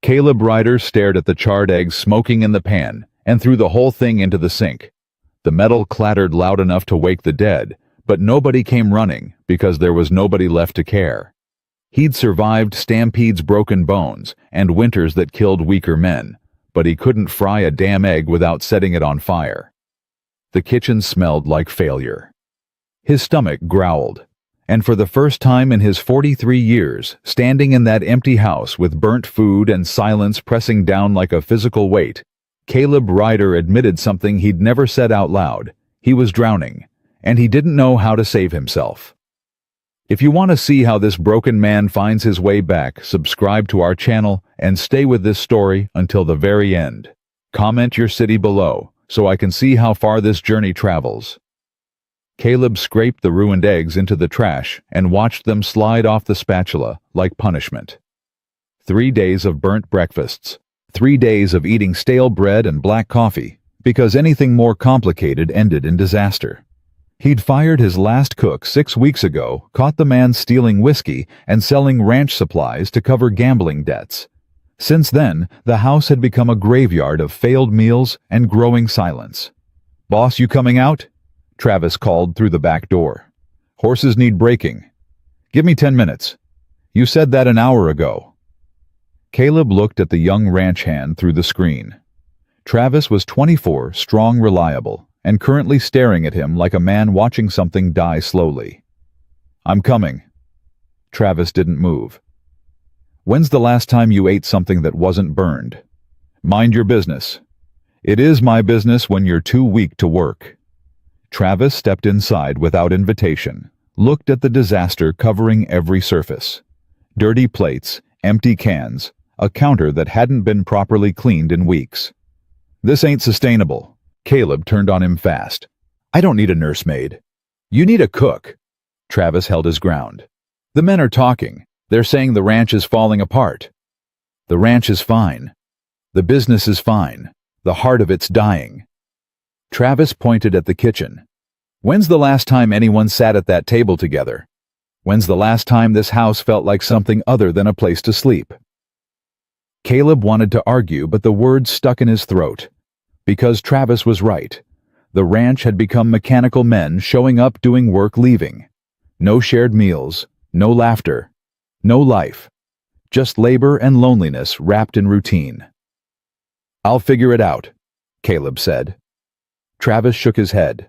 Caleb Ryder stared at the charred eggs smoking in the pan and threw the whole thing into the sink. The metal clattered loud enough to wake the dead, but nobody came running because there was nobody left to care. He'd survived stampedes, broken bones, and winters that killed weaker men, but he couldn't fry a damn egg without setting it on fire. The kitchen smelled like failure. His stomach growled, and for the first time in his 43 years, standing in that empty house with burnt food and silence pressing down like a physical weight, Caleb Ryder admitted something he'd never said out loud. He was drowning, and he didn't know how to save himself. If you want to see how this broken man finds his way back, subscribe to our channel and stay with this story until the very end. Comment your city below so I can see how far this journey travels. Caleb scraped the ruined eggs into the trash and watched them slide off the spatula like punishment. 3 days of burnt breakfasts. 3 days of eating stale bread and black coffee, because anything more complicated ended in disaster. He'd fired his last cook 6 weeks ago, caught the man stealing whiskey and selling ranch supplies to cover gambling debts. Since then, the house had become a graveyard of failed meals and growing silence. "Boss, you coming out?" Travis called through the back door. "Horses need breaking." "Give me 10 minutes. You said that an hour ago." Caleb looked at the young ranch hand through the screen. Travis was 24, strong, reliable, and currently staring at him like a man watching something die slowly. "I'm coming." Travis didn't move. "When's the last time you ate something that wasn't burned?" "Mind your business." "It is my business when you're too weak to work." Travis stepped inside without invitation, looked at the disaster covering every surface. Dirty plates, empty cans, a counter that hadn't been properly cleaned in weeks. "This ain't sustainable." Caleb turned on him fast. "I don't need a nursemaid. You need a cook." Travis held his ground. "The men are talking. They're saying the ranch is falling apart." "The ranch is fine. The business is fine. The heart of it's dying." Travis pointed at the kitchen. "When's the last time anyone sat at that table together? When's the last time this house felt like something other than a place to sleep?" Caleb wanted to argue, but the words stuck in his throat. Because Travis was right. The ranch had become mechanical men showing up, doing work, leaving. No shared meals, no laughter, no life. Just labor and loneliness wrapped in routine. "I'll figure it out," Caleb said. Travis shook his head.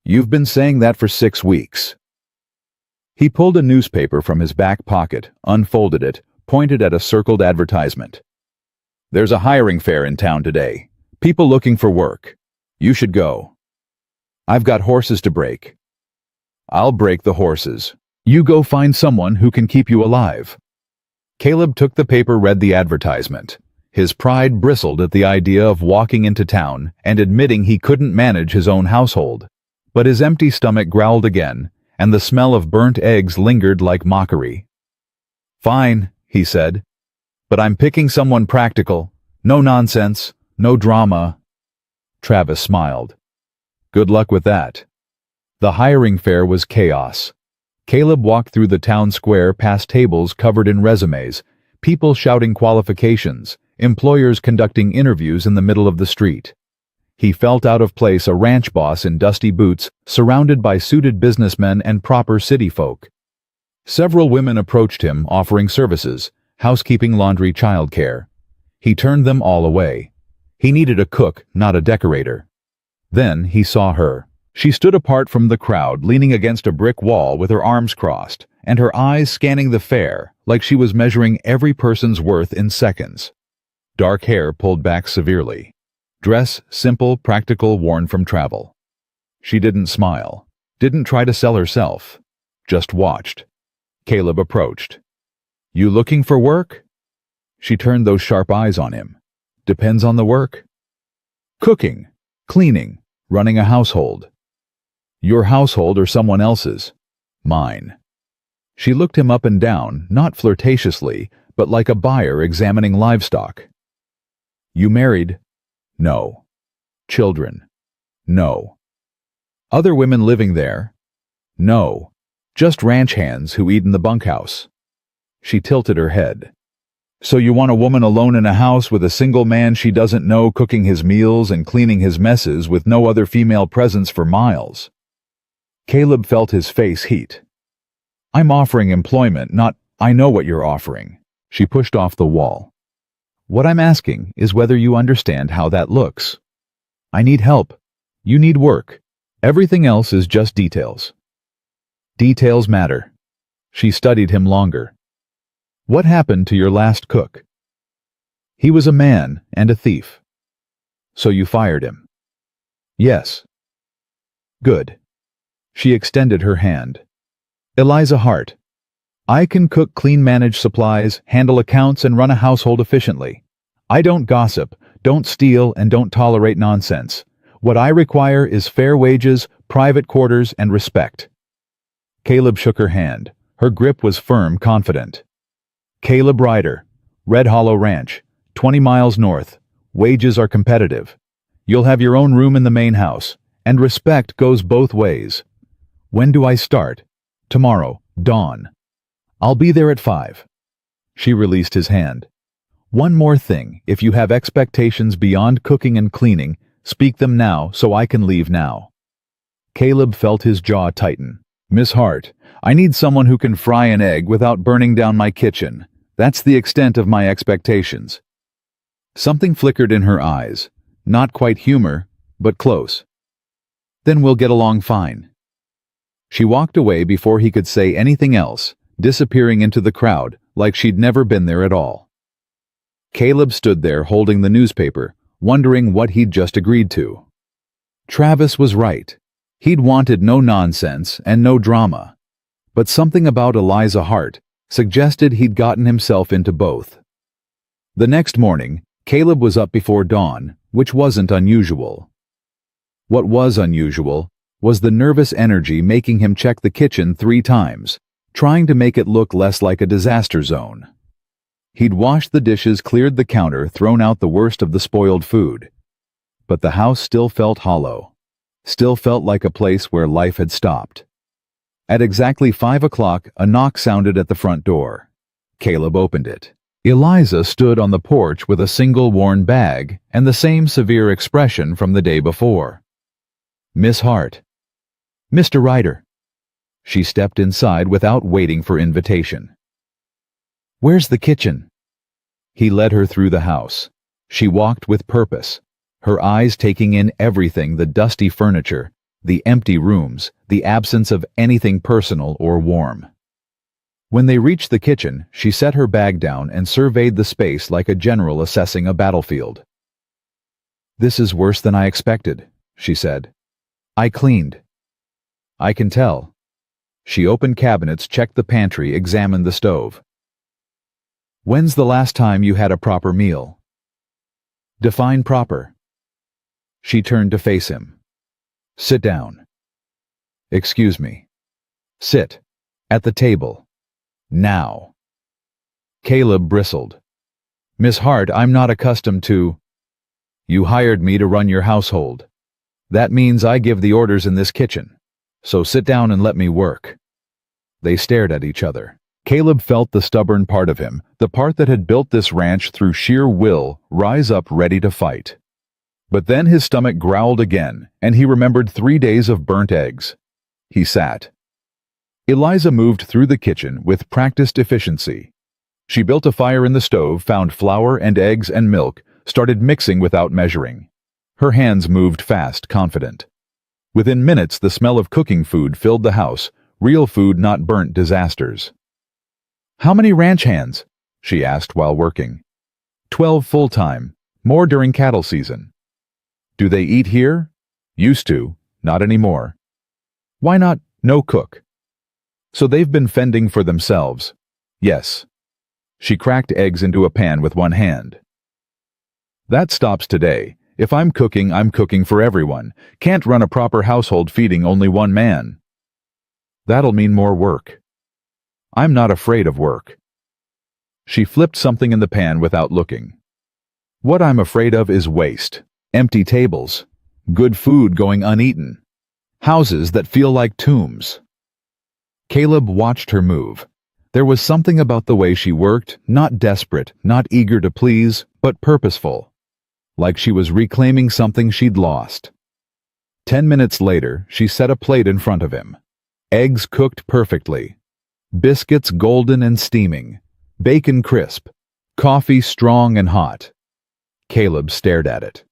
"You've been saying that for 6 weeks. He pulled a newspaper from his back pocket, unfolded it, pointed at a circled advertisement. "There's a hiring fair in town today. People looking for work. You should go." "I've got horses to break." "I'll break the horses. You go find someone who can keep you alive." Caleb took the paper, read the advertisement. His pride bristled at the idea of walking into town and admitting he couldn't manage his own household. But his empty stomach growled again, and the smell of burnt eggs lingered like mockery. "Fine," he said, "but I'm picking someone practical. No nonsense, no drama." Travis smiled. "Good luck with that." The hiring fair was chaos. Caleb walked through the town square past tables covered in resumes, people shouting qualifications, employers conducting interviews in the middle of the street. He felt out of place, a ranch boss in dusty boots, surrounded by suited businessmen and proper city folk. Several women approached him, offering services, housekeeping, laundry, childcare. He turned them all away. He needed a cook, not a decorator. Then he saw her. She stood apart from the crowd, leaning against a brick wall with her arms crossed, and her eyes scanning the fair like she was measuring every person's worth in seconds. Dark hair pulled back severely. Dress simple, practical, worn from travel. She didn't smile, didn't try to sell herself, just watched. Caleb approached. "You looking for work?" She turned those sharp eyes on him. "Depends on the work." "Cooking, cleaning, running a household." "Your household or someone else's?" "Mine." She looked him up and down, not flirtatiously, but like a buyer examining livestock. "You married?" "No." "Children?" "No." "Other women living there?" "No. Just ranch hands who eat in the bunkhouse." She tilted her head. So you want a woman alone in a house with a single man she doesn't know cooking his meals and cleaning his messes with no other female presence for miles? Caleb felt his face heat. I'm offering employment, not I know what you're offering. She pushed off the wall. What I'm asking is whether you understand how that looks. I need help. You need work. Everything else is just details. Details matter. She studied him longer. What happened to your last cook? He was a man and a thief. So you fired him? Yes. Good. She extended her hand. Eliza Hart. I can cook, clean, manage supplies, handle accounts, and run a household efficiently. I don't gossip, don't steal, and don't tolerate nonsense. What I require is fair wages, private quarters, and respect. Caleb shook her hand. Her grip was firm, confident. Caleb Ryder, Red Hollow Ranch, 20 miles north. Wages are competitive. You'll have your own room in the main house, and respect goes both ways. When do I start? Tomorrow, dawn. I'll be there at 5. She released his hand. One more thing, if you have expectations beyond cooking and cleaning, speak them now so I can leave now. Caleb felt his jaw tighten. Miss Hart, I need someone who can fry an egg without burning down my kitchen. That's the extent of my expectations. Something flickered in her eyes. Not quite humor, but close. Then we'll get along fine. She walked away before he could say anything else, disappearing into the crowd like she'd never been there at all. Caleb stood there holding the newspaper, wondering what he'd just agreed to. Travis was right. He'd wanted no nonsense and no drama. But something about Eliza Hart suggested he'd gotten himself into both. The next morning, Caleb was up before dawn, which wasn't unusual. What was unusual was the nervous energy making him check the kitchen 3 times, trying to make it look less like a disaster zone. He'd washed the dishes, cleared the counter, thrown out the worst of the spoiled food. But the house still felt hollow, still felt like a place where life had stopped. At exactly 5 o'clock, a knock sounded at the front door. Caleb opened it. Eliza stood on the porch with a single worn bag and the same severe expression from the day before. Miss Hart. Mr. Ryder. She stepped inside without waiting for invitation. Where's the kitchen? He led her through the house. She walked with purpose, her eyes taking in everything: the dusty furniture, the empty rooms, the absence of anything personal or warm. When they reached the kitchen, she set her bag down and surveyed the space like a general assessing a battlefield. This is worse than I expected, she said. I cleaned. I can tell. She opened cabinets, checked the pantry, examined the stove. When's the last time you had a proper meal? Define proper. She turned to face him. Sit down. Excuse me. Sit. At the table. Now. Caleb bristled. Miss Hart, I'm not accustomed to... You hired me to run your household. That means I give the orders in this kitchen. So sit down and let me work. They stared at each other. Caleb felt the stubborn part of him, the part that had built this ranch through sheer will, rise up ready to fight. But then his stomach growled again, and he remembered 3 days of burnt eggs. He sat. Eliza moved through the kitchen with practiced efficiency. She built a fire in the stove, found flour and eggs and milk, started mixing without measuring. Her hands moved fast, confident. Within minutes, the smell of cooking food filled the house, real food, not burnt disasters. How many ranch hands? She asked while working. 12 full-time, more during cattle season. Do they eat here? Used to, not anymore. Why not no cook? So they've been fending for themselves. Yes. She cracked eggs into a pan with one hand. That stops today. If I'm cooking for everyone. Can't run a proper household feeding only one man. That'll mean more work. I'm not afraid of work. She flipped something in the pan without looking. What I'm afraid of is waste. Empty tables. Good food going uneaten. Houses that feel like tombs. Caleb watched her move. There was something about the way she worked, not desperate, not eager to please, but purposeful. Like she was reclaiming something she'd lost. 10 minutes later, she set a plate in front of him. Eggs cooked perfectly. Biscuits golden and steaming. Bacon crisp. Coffee strong and hot. Caleb stared at it.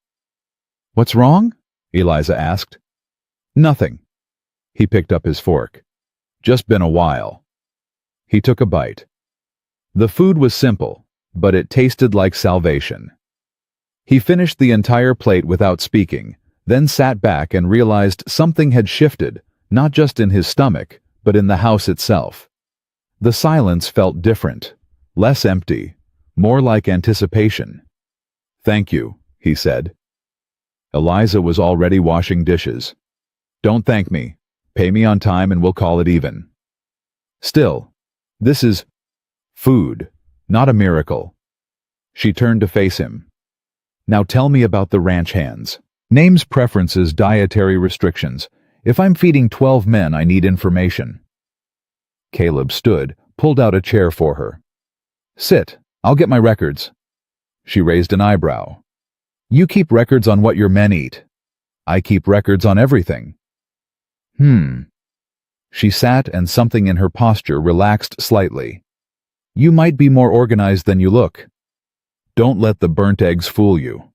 "What's wrong?" Eliza asked. "Nothing." He picked up his fork. "Just been a while." He took a bite. The food was simple, but it tasted like salvation. He finished the entire plate without speaking, then sat back and realized something had shifted, not just in his stomach, but in the house itself. The silence felt different, less empty, more like anticipation. "Thank you," he said. Eliza was already washing dishes. "Don't thank me. Pay me on time and we'll call it even." "Still, this is food, not a miracle." She turned to face him. "Now tell me about the ranch hands. Names, preferences, dietary restrictions. If I'm feeding 12 men, I need information." Caleb stood, pulled out a chair for her. "Sit, I'll get my records." She raised an eyebrow. "You keep records on what your men eat. I keep records on everything." She sat and something in her posture relaxed slightly. "You might be more organized than you look." "Don't let the burnt eggs fool you."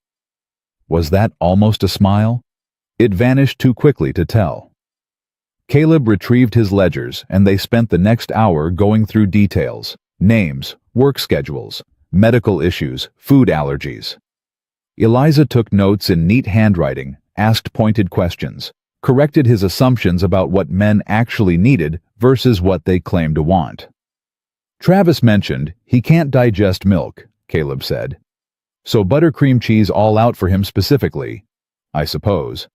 Was that almost a smile? It vanished too quickly to tell. Caleb retrieved his ledgers, and they spent the next hour going through details, names, work schedules, medical issues, food allergies. Eliza took notes in neat handwriting, asked pointed questions, corrected his assumptions about what men actually needed versus what they claimed to want. "Travis mentioned he can't digest milk," Caleb said. "So buttercream cheese all out for him specifically, I suppose."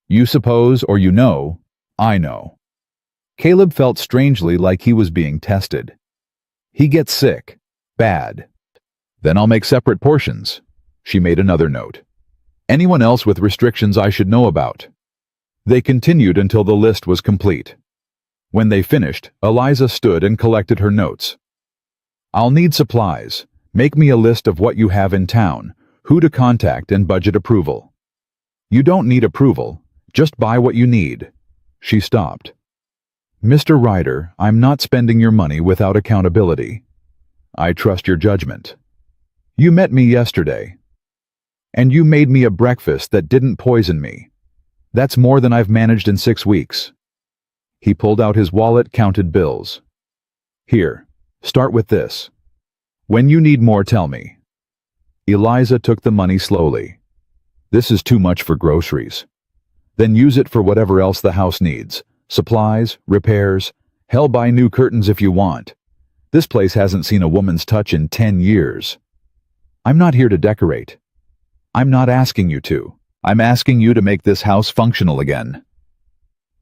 "You suppose or you know, I know." Caleb felt strangely like he was being tested. "He gets sick. Bad. Then I'll make separate portions." She made another note. "Anyone else with restrictions I should know about?" They continued until the list was complete. When they finished, Eliza stood and collected her notes. "I'll need supplies. Make me a list of what you have in town, who to contact, and budget approval." "You don't need approval. Just buy what you need." She stopped. "Mr. Ryder, I'm not spending your money without accountability. I trust your judgment. You met me yesterday. And you made me a breakfast that didn't poison me. That's more than I've managed in 6 weeks." He pulled out his wallet, counted bills. "Here, start with this. When you need more, tell me." Eliza took the money slowly. "This is too much for groceries." "Then use it for whatever else the house needs. Supplies, repairs. Hell, buy new curtains if you want. This place hasn't seen a woman's touch in 10 years. I'm not here to decorate. I'm not asking you to. I'm asking you to make this house functional again."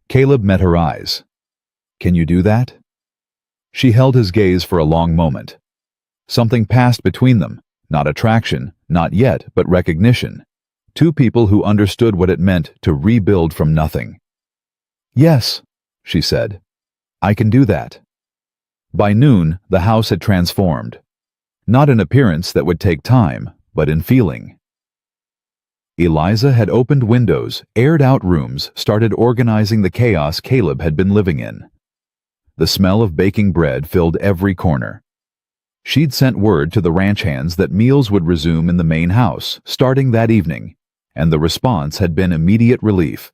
Caleb met her eyes. "Can you do that?" She held his gaze for a long moment. Something passed between them, not attraction, not yet, but recognition. Two people who understood what it meant to rebuild from nothing. "Yes," she said. "I can do that." By noon, the house had transformed. Not in appearance that would take time, but in feeling. Eliza had opened windows, aired out rooms, started organizing the chaos Caleb had been living in. The smell of baking bread filled every corner. She'd sent word to the ranch hands that meals would resume in the main house, starting that evening, and the response had been immediate relief.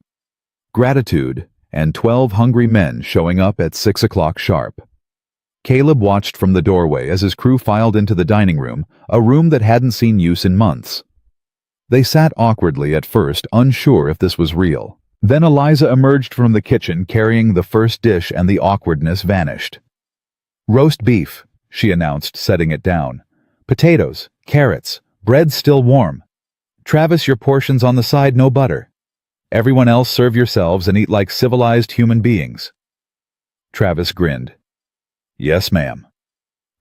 Gratitude, and 12 hungry men showing up at 6 o'clock sharp. Caleb watched from the doorway as his crew filed into the dining room, a room that hadn't seen use in months. They sat awkwardly at first, unsure if this was real. Then Eliza emerged from the kitchen carrying the first dish and the awkwardness vanished. "Roast beef," she announced, setting it down. "Potatoes, carrots, bread still warm. Travis, your portions on the side, no butter. Everyone else serve yourselves and eat like civilized human beings." Travis grinned. "Yes, ma'am."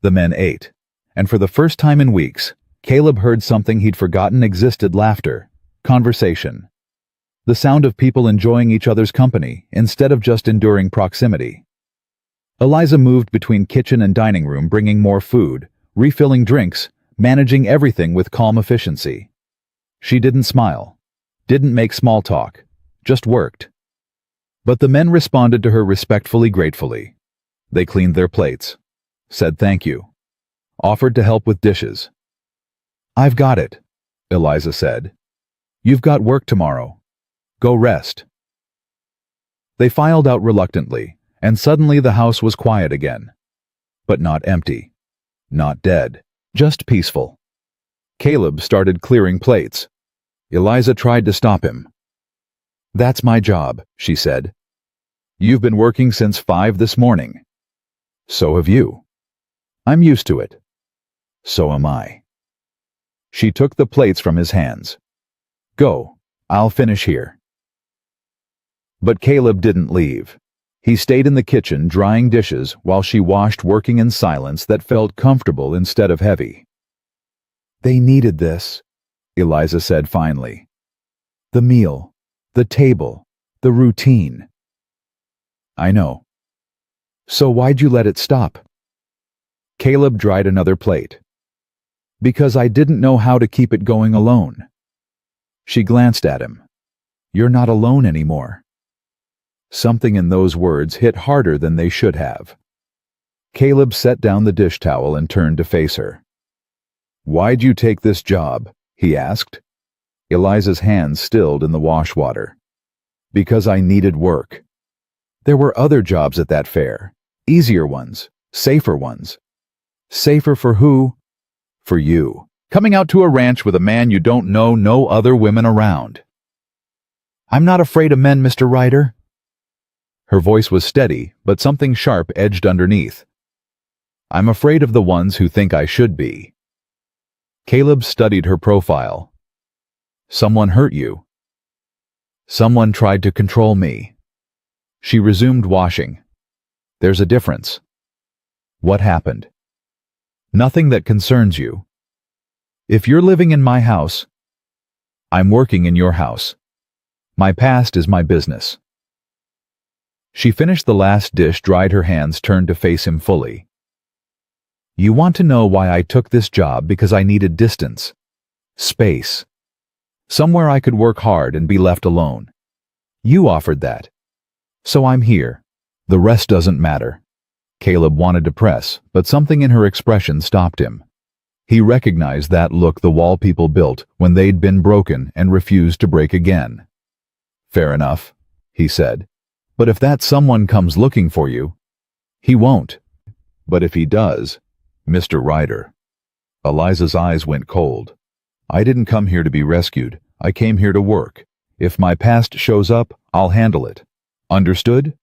The men ate, and for the first time in weeks, Caleb heard something he'd forgotten existed: laughter, conversation. The sound of people enjoying each other's company instead of just enduring proximity. Eliza moved between kitchen and dining room, bringing more food, refilling drinks, managing everything with calm efficiency. She didn't smile, didn't make small talk, just worked. But the men responded to her respectfully, gratefully. They cleaned their plates, said thank you, offered to help with dishes. "I've got it," Eliza said. "You've got work tomorrow. Go rest." They filed out reluctantly, and suddenly the house was quiet again. But not empty, not dead, just peaceful. Caleb started clearing plates. Eliza tried to stop him. "That's my job," she said. "You've been working since 5 this morning. So have you. I'm used to it. So am I." She took the plates from his hands. "Go, I'll finish here." But Caleb didn't leave. He stayed in the kitchen drying dishes while she washed, working in silence that felt comfortable instead of heavy. "They needed this," Eliza said finally. "The meal, the table, the routine." "I know. So why'd you let it stop?" Caleb dried another plate. "Because I didn't know how to keep it going alone." She glanced at him. "You're not alone anymore." Something in those words hit harder than they should have. Caleb set down the dish towel and turned to face her. "Why'd you take this job?" he asked. Eliza's hands stilled in the wash water. "Because I needed work. There were other jobs at that fair. Easier ones, safer ones." "Safer for who?" "For you. Coming out to a ranch with a man you don't know, no other women around." "I'm not afraid of men, Mr. Ryder." Her voice was steady, but something sharp edged underneath. "I'm afraid of the ones who think I should be." Caleb studied her profile. "Someone hurt you." "Someone tried to control me." She resumed washing. "There's a difference." "What happened?" "Nothing that concerns you. If you're living in my house, I'm working in your house. My past is my business." She finished the last dish, dried her hands, turned to face him fully. "You want to know why I took this job? Because I needed distance. Space. Somewhere I could work hard and be left alone. You offered that. So I'm here. The rest doesn't matter." Caleb wanted to press, but something in her expression stopped him. He recognized that look the wall people built when they'd been broken and refused to break again. "Fair enough," he said. "But if that someone comes looking for you..." "He won't. But if he does, Mr. Ryder." Eliza's eyes went cold. "I didn't come here to be rescued. I came here to work. If my past shows up, I'll handle it. Understood?"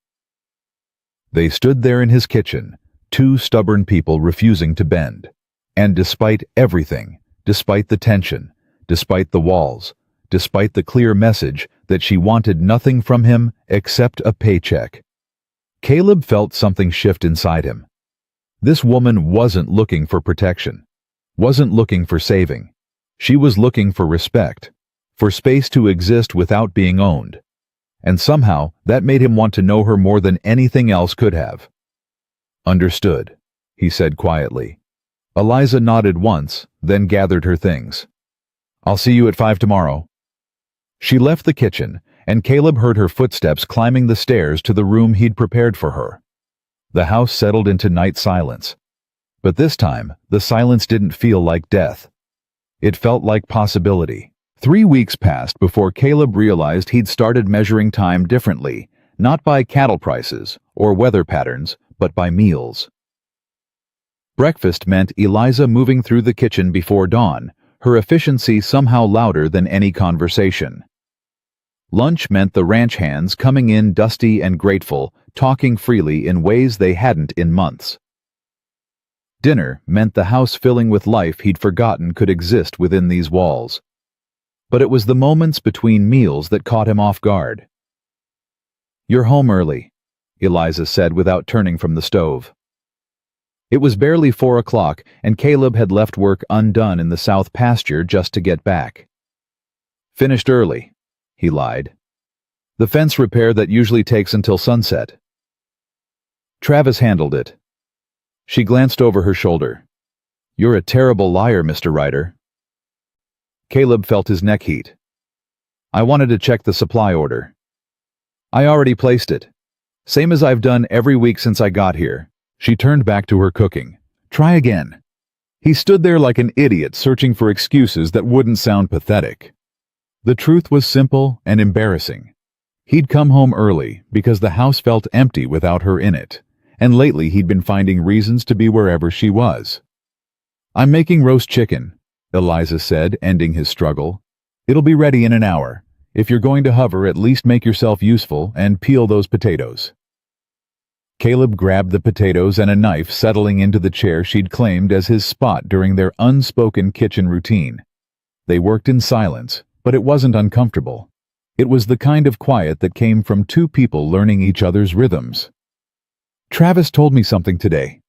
They stood there in his kitchen, two stubborn people refusing to bend. And despite everything, despite the tension, despite the walls, despite the clear message that she wanted nothing from him except a paycheck, Caleb felt something shift inside him. This woman wasn't looking for protection, wasn't looking for saving. She was looking for respect, for space to exist without being owned. And somehow that made him want to know her more than anything else could have. "Understood," he said quietly. Eliza nodded once, then gathered her things. "I'll see you at 5 tomorrow." She left the kitchen, and Caleb heard her footsteps climbing the stairs to the room he'd prepared for her. The house settled into night silence. But this time, the silence didn't feel like death. It felt like possibility. 3 weeks passed before Caleb realized he'd started measuring time differently, not by cattle prices or weather patterns, but by meals. Breakfast meant Eliza moving through the kitchen before dawn, her efficiency somehow louder than any conversation. Lunch meant the ranch hands coming in dusty and grateful, talking freely in ways they hadn't in months. Dinner meant the house filling with life he'd forgotten could exist within these walls. But it was the moments between meals that caught him off guard. "You're home early," Eliza said without turning from the stove. It was barely 4 o'clock, and Caleb had left work undone in the south pasture just to get back. "Finished early," he lied. "The fence repair that usually takes until sunset." Travis handled it. She glanced over her shoulder. You're a terrible liar, Mr. Ryder. Caleb felt his neck heat. I wanted to check the supply order. I already placed it. Same as I've done every week since I got here. She turned back to her cooking. Try again. He stood there like an idiot, searching for excuses that wouldn't sound pathetic. The truth was simple and embarrassing. He'd come home early because the house felt empty without her in it, and lately he'd been finding reasons to be wherever she was. I'm making roast chicken, Eliza said, ending his struggle. It'll be ready in an hour. If you're going to hover, at least make yourself useful and peel those potatoes. Caleb grabbed the potatoes and a knife, settling into the chair she'd claimed as his spot during their unspoken kitchen routine. They worked in silence, but it wasn't uncomfortable. It was the kind of quiet that came from two people learning each other's rhythms. Travis told me something today,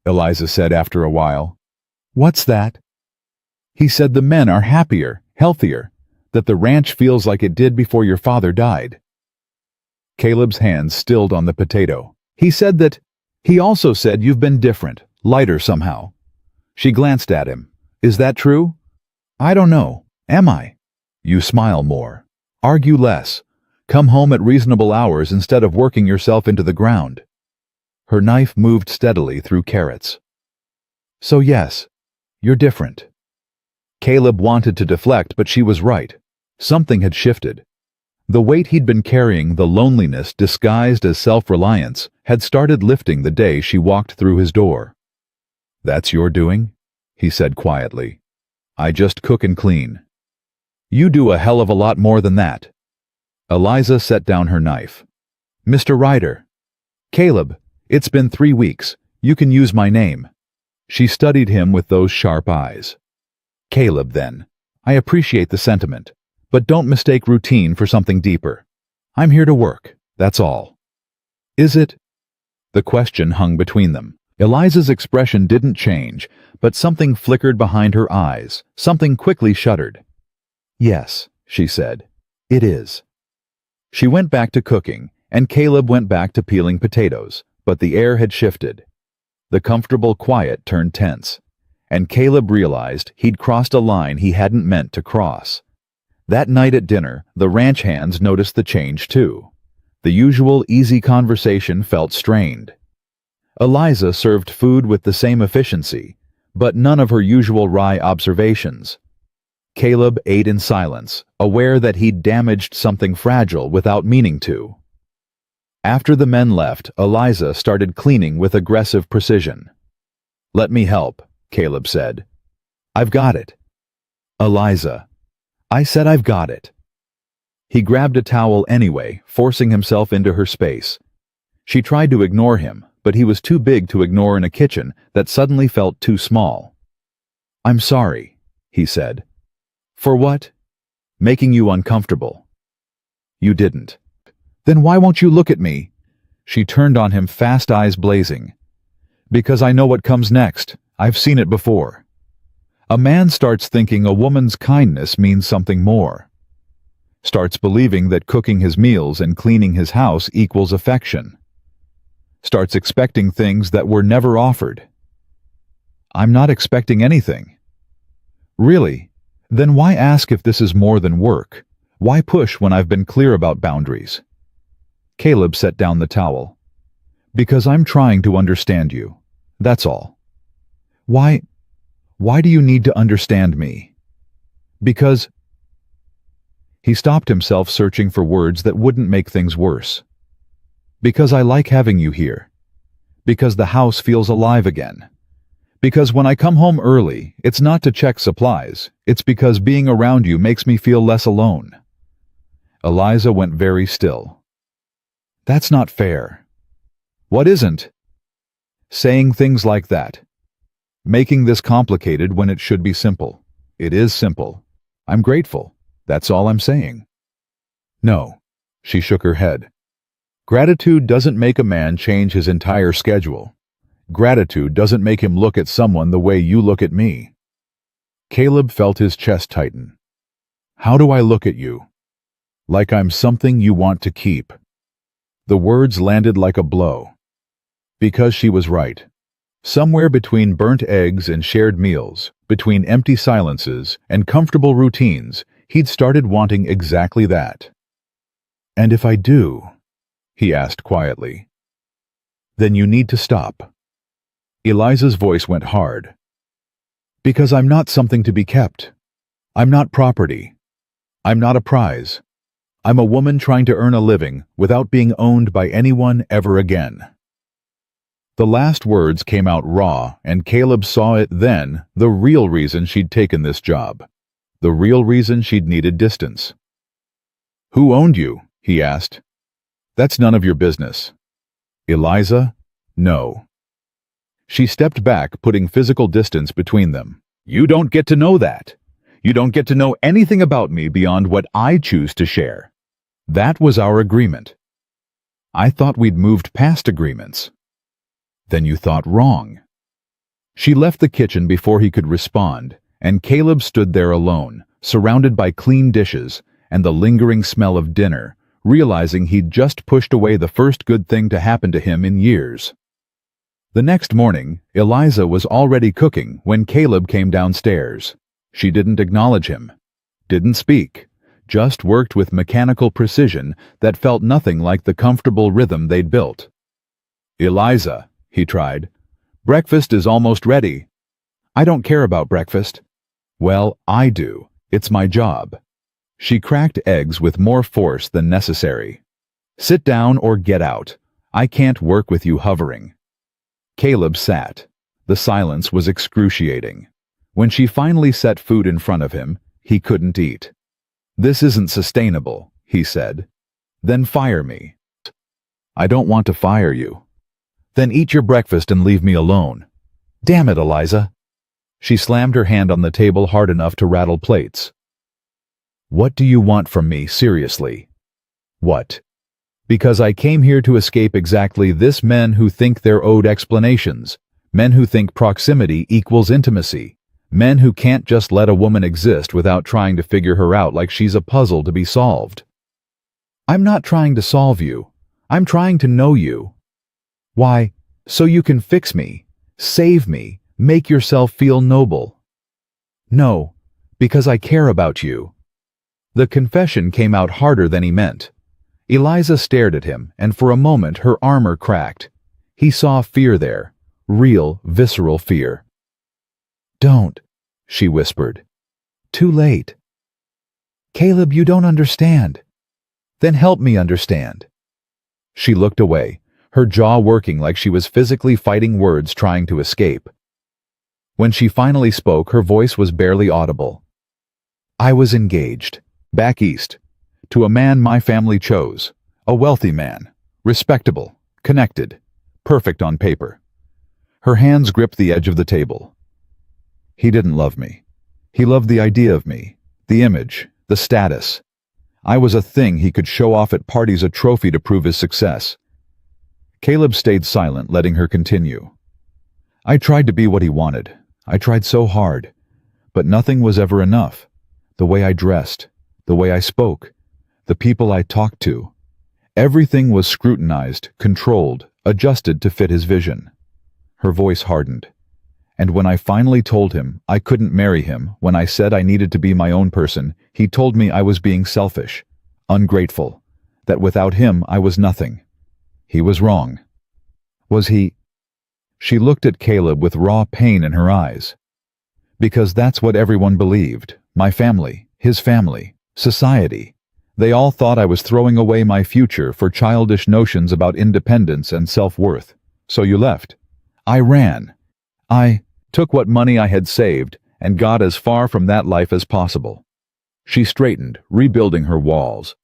Eliza said after a while. What's that? He said the men are happier, healthier, that the ranch feels like it did before your father died. Caleb's hands stilled on the potato. He said that. He also said you've been different, lighter somehow. She glanced at him. Is that true? I don't know. Am I? You smile more. Argue less. Come home at reasonable hours instead of working yourself into the ground. Her knife moved steadily through carrots. So yes, you're different. Caleb wanted to deflect, but she was right. Something had shifted. The weight he'd been carrying, the loneliness disguised as self-reliance, had started lifting the day she walked through his door. That's your doing? He said quietly. I just cook and clean. You do a hell of a lot more than that. Eliza set down her knife. Mr. Ryder. Caleb, it's been 3 weeks. You can use my name. She studied him with those sharp eyes. Caleb, then. I appreciate the sentiment, but don't mistake routine for something deeper. I'm here to work, that's all. Is it? The question hung between them. Eliza's expression didn't change, but something flickered behind her eyes, something quickly shuddered. Yes, she said. It is. She went back to cooking, and Caleb went back to peeling potatoes, but the air had shifted. The comfortable quiet turned tense, and Caleb realized he'd crossed a line he hadn't meant to cross. That night at dinner, the ranch hands noticed the change too. The usual easy conversation felt strained. Eliza served food with the same efficiency, but none of her usual wry observations. Caleb ate in silence, aware that he'd damaged something fragile without meaning to. After the men left, Eliza started cleaning with aggressive precision. Let me help, Caleb said. I've got it. Eliza. I said I've got it. He grabbed a towel anyway, forcing himself into her space. She tried to ignore him, but he was too big to ignore in a kitchen that suddenly felt too small. I'm sorry, he said. For what? Making you uncomfortable. You didn't. Then why won't you look at me? She turned on him, fast eyes blazing. Because I know what comes next. I've seen it before. A man starts thinking a woman's kindness means something more. Starts believing that cooking his meals and cleaning his house equals affection. Starts expecting things that were never offered. I'm not expecting anything. Really? Then why ask if this is more than work? Why push when I've been clear about boundaries? Caleb set down the towel. Because I'm trying to understand you. That's all. Why do you need to understand me? Because... He stopped himself, searching for words that wouldn't make things worse. Because I like having you here. Because the house feels alive again. Because when I come home early, it's not to check supplies. It's because being around you makes me feel less alone. Eliza went very still. That's not fair. What isn't? Saying things like that. Making this complicated when it should be simple. It is simple. I'm grateful. That's all I'm saying. No. She shook her head. Gratitude doesn't make a man change his entire schedule. Gratitude doesn't make him look at someone the way you look at me. Caleb felt his chest tighten. How do I look at you? Like I'm something you want to keep. The words landed like a blow. Because she was right. Somewhere between burnt eggs and shared meals, between empty silences and comfortable routines, he'd started wanting exactly that. "And if I do?" he asked quietly. "Then you need to stop." Eliza's voice went hard. "Because I'm not something to be kept. I'm not property. I'm not a prize. I'm a woman trying to earn a living without being owned by anyone ever again." The last words came out raw, and Caleb saw it then, the real reason she'd taken this job. The real reason she'd needed distance. "Who owned you?" he asked. "That's none of your business." "Eliza? No." She stepped back, putting physical distance between them. "You don't get to know that. You don't get to know anything about me beyond what I choose to share. That was our agreement." "I thought we'd moved past agreements." "Then you thought wrong." She left the kitchen before he could respond, and Caleb stood there alone, surrounded by clean dishes and the lingering smell of dinner, realizing he'd just pushed away the first good thing to happen to him in years. The next morning, Eliza was already cooking when Caleb came downstairs. She didn't acknowledge him, didn't speak, just worked with mechanical precision that felt nothing like the comfortable rhythm they'd built. "Eliza," he tried, "breakfast is almost ready." "I don't care about breakfast." "Well, I do. It's my job." She cracked eggs with more force than necessary. "Sit down or get out. I can't work with you hovering." Caleb sat. The silence was excruciating. When she finally set food in front of him, he couldn't eat. "This isn't sustainable," he said. "Then fire me." "I don't want to fire you." "Then eat your breakfast and leave me alone." "Damn it, Eliza." She slammed her hand on the table hard enough to rattle plates. "What do you want from me, seriously?" "What?" "Because I came here to escape exactly this: men who think they're owed explanations, men who think proximity equals intimacy, men who can't just let a woman exist without trying to figure her out like she's a puzzle to be solved." "I'm not trying to solve you. I'm trying to know you." "Why? So you can fix me, save me, make yourself feel noble." "No, because I care about you." The confession came out harder than he meant. Eliza stared at him, and for a moment her armor cracked. He saw fear there, real, visceral fear. "Don't," she whispered. "Too late." "Caleb, you don't understand." "Then help me understand." She looked away, her jaw working like she was physically fighting words trying to escape. When she finally spoke, her voice was barely audible. "I was engaged, back east, to a man my family chose, a wealthy man, respectable, connected, perfect on paper." Her hands gripped the edge of the table. "He didn't love me. He loved the idea of me, the image, the status. I was a thing he could show off at parties, a trophy to prove his success." Caleb stayed silent, letting her continue. "I tried to be what he wanted. I tried so hard. But nothing was ever enough. The way I dressed, the way I spoke, the people I talked to. Everything was scrutinized, controlled, adjusted to fit his vision." Her voice hardened. "And when I finally told him I couldn't marry him, when I said I needed to be my own person, he told me I was being selfish, ungrateful, that without him I was nothing. He was wrong." "Was he?" She looked at Caleb with raw pain in her eyes. "Because that's what everyone believed. My family, his family, society. They all thought I was throwing away my future for childish notions about independence and self-worth. So you left. I ran. I took what money I had saved and got as far from that life as possible." She straightened, rebuilding her walls.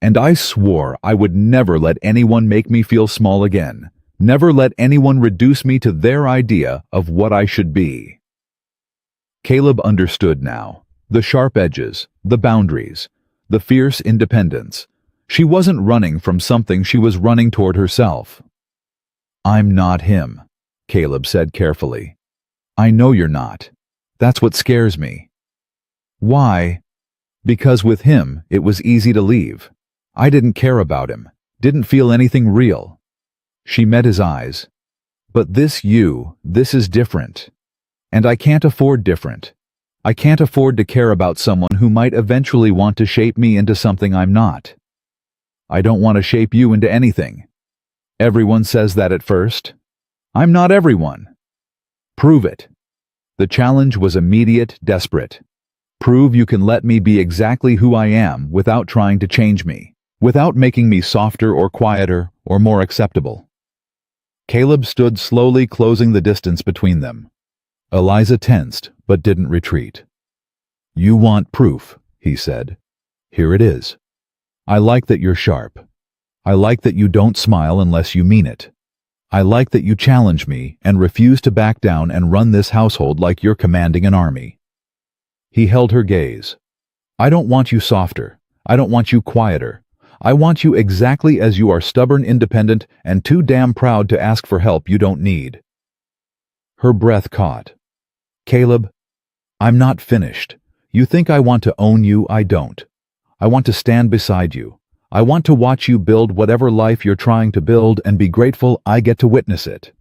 "And I swore I would never let anyone make me feel small again. Never let anyone reduce me to their idea of what I should be." Caleb understood now. The sharp edges, the boundaries, the fierce independence. She wasn't running from something, she was running toward herself. "I'm not him," Caleb said carefully. "I know you're not. That's what scares me." "Why?" "Because with him, it was easy to leave. I didn't care about him, didn't feel anything real." She met his eyes. But this is different. And I can't afford different. I can't afford to care about someone who might eventually want to shape me into something I'm not. I don't want to shape you into anything. Everyone says that at first. I'm not everyone. Prove it. The challenge was immediate, desperate. Prove you can let me be exactly who I am without trying to change me, without making me softer or quieter or more acceptable. Caleb stood slowly, closing the distance between them. Eliza tensed, but didn't retreat. You want proof, he said. Here it is. I like that you're sharp. I like that you don't smile unless you mean it. I like that you challenge me and refuse to back down and run this household like you're commanding an army. He held her gaze. I don't want you softer. I don't want you quieter. I want you exactly as you are, stubborn, independent, and too damn proud to ask for help you don't need. Her breath caught. Caleb, I'm not finished. You think I want to own you, I don't. I want to stand beside you. I want to watch you build whatever life you're trying to build and be grateful I get to witness it.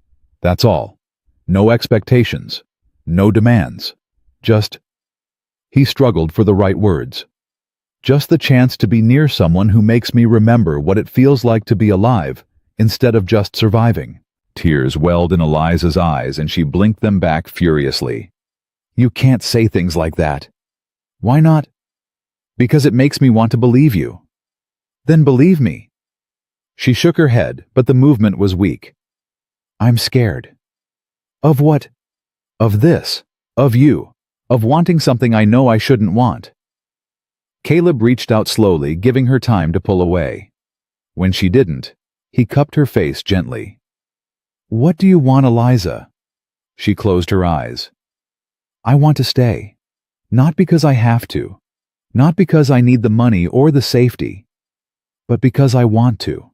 That's all. No expectations. No demands. Just... He struggled for the right words. Just the chance to be near someone who makes me remember what it feels like to be alive, instead of just surviving. Tears welled in Eliza's eyes and she blinked them back furiously. You can't say things like that. Why not? Because it makes me want to believe you. Then believe me. She shook her head, but the movement was weak. I'm scared. Of what? Of this. Of you. Of wanting something I know I shouldn't want. Caleb reached out slowly, giving her time to pull away. When she didn't, he cupped her face gently. What do you want, Eliza? She closed her eyes. I want to stay. Not because I have to. Not because I need the money or the safety. But because I want to.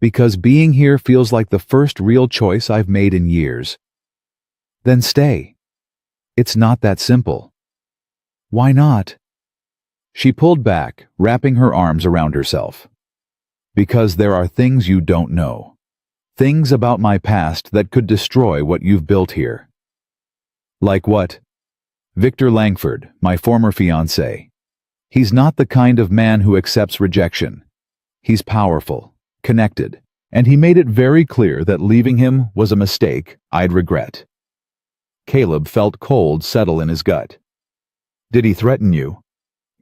Because being here feels like the first real choice I've made in years. Then stay. It's not that simple. Why not? She pulled back, wrapping her arms around herself. Because there are things you don't know. Things about my past that could destroy what you've built here. Like what? Victor Langford, my former fiancé. He's not the kind of man who accepts rejection. He's powerful, connected, and he made it very clear that leaving him was a mistake I'd regret. Caleb felt cold settle in his gut. Did he threaten you?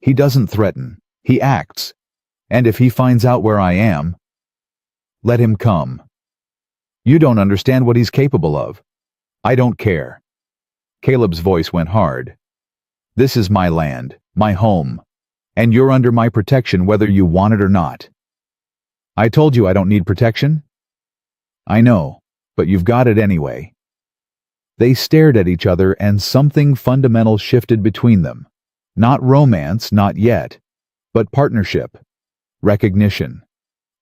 He doesn't threaten. He acts. And if he finds out where I am, let him come. You don't understand what he's capable of. I don't care. Caleb's voice went hard. This is my land, my home, and you're under my protection whether you want it or not. I told you I don't need protection? I know, but you've got it anyway. They stared at each other and something fundamental shifted between them. Not romance, not yet, but partnership, recognition.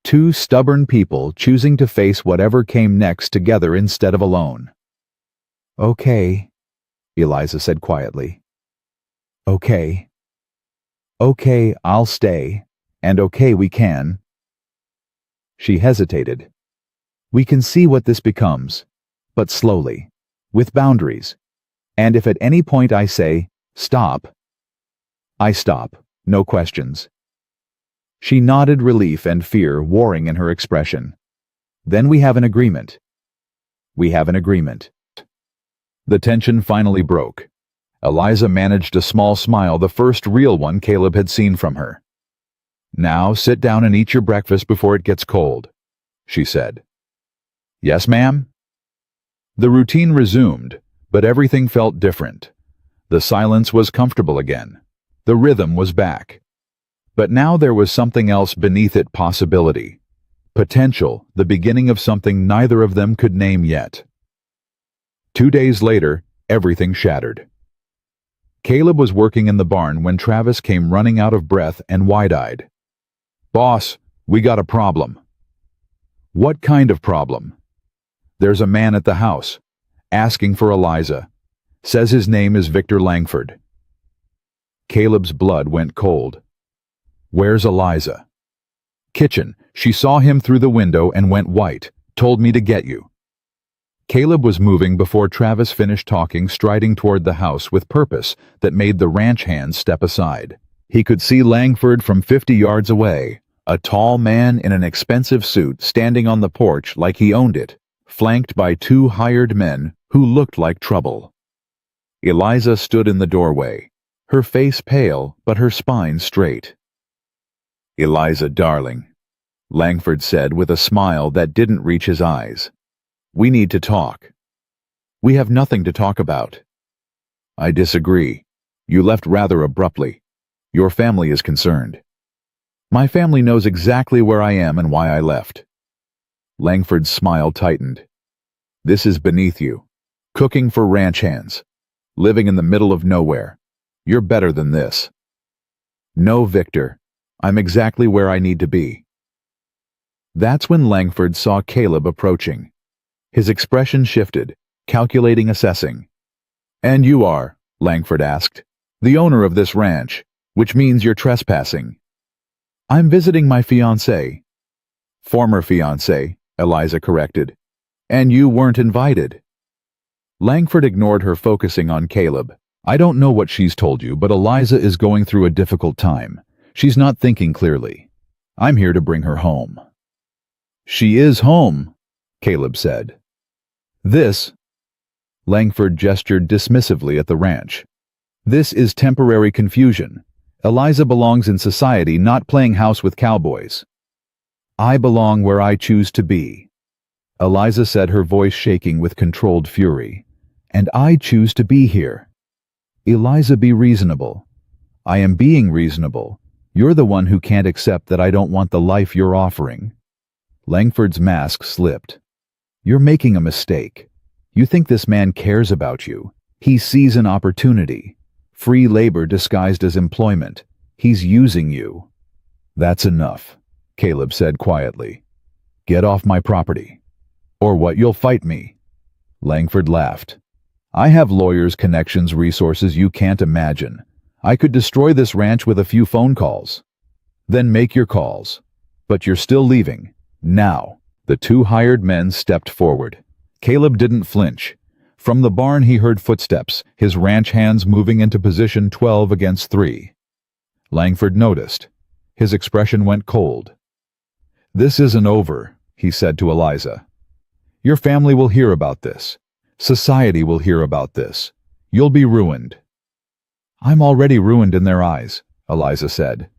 Two stubborn people choosing to face whatever came next together instead of alone. Okay, Eliza said quietly. Okay. Okay, I'll stay, and okay, we can. She hesitated. We can see what this becomes, but slowly, with boundaries. And if at any point I say, stop, I stop, no questions. She nodded, relief and fear warring in her expression. Then we have an agreement. We have an agreement. The tension finally broke. Eliza managed a small smile, the first real one Caleb had seen from her. Now sit down and eat your breakfast before it gets cold, she said. Yes, ma'am? The routine resumed, but everything felt different. The silence was comfortable again. The rhythm was back. But now there was something else beneath it, possibility. Potential, the beginning of something neither of them could name yet. 2 days later, everything shattered. Caleb was working in the barn when Travis came running out of breath and wide-eyed. Boss, we got a problem. What kind of problem? There's a man at the house, asking for Eliza. Says his name is Victor Langford. Caleb's blood went cold. Where's Eliza? Kitchen. She saw him through the window and went white. Told me to get you. Caleb was moving before Travis finished talking, striding toward the house with purpose that made the ranch hands step aside. He could see Langford from 50 yards away, a tall man in an expensive suit standing on the porch like he owned it, flanked by two hired men who looked like trouble. Eliza stood in the doorway, her face pale but her spine straight. "Eliza, darling," Langford said with a smile that didn't reach his eyes. "We need to talk." "We have nothing to talk about." "I disagree. You left rather abruptly. Your family is concerned." "My family knows exactly where I am and why I left." Langford's smile tightened. "This is beneath you. Cooking for ranch hands. Living in the middle of nowhere. You're better than this." "No, Victor. I'm exactly where I need to be." That's when Langford saw Caleb approaching. His expression shifted, calculating, assessing. "And you are," Langford asked, "the owner of this ranch, which means you're trespassing." "I'm visiting my fiancée." "Former fiancée," Eliza corrected. "And you weren't invited." Langford ignored her, focusing on Caleb. "I don't know what she's told you, but Eliza is going through a difficult time. She's not thinking clearly. I'm here to bring her home." "She is home," Caleb said. "This," Langford gestured dismissively at the ranch, "this is temporary confusion. Eliza belongs in society, not playing house with cowboys." "I belong where I choose to be," Eliza said, her voice shaking with controlled fury. "And I choose to be here." "Eliza, be reasonable." "I am being reasonable. You're the one who can't accept that I don't want the life you're offering." Langford's mask slipped. "You're making a mistake. You think this man cares about you. He sees an opportunity. Free labor disguised as employment. He's using you." "That's enough," Caleb said quietly. "Get off my property. Or what, you'll fight me." Langford laughed. "I have lawyers, connections, resources you can't imagine. I could destroy this ranch with a few phone calls." "Then make your calls. But you're still leaving. Now." The two hired men stepped forward. Caleb didn't flinch. From the barn he heard footsteps, his ranch hands moving into position 12 against 3. Langford noticed. His expression went cold. "This isn't over," he said to Eliza. "Your family will hear about this. Society will hear about this. You'll be ruined." "I'm already ruined in their eyes," Eliza said.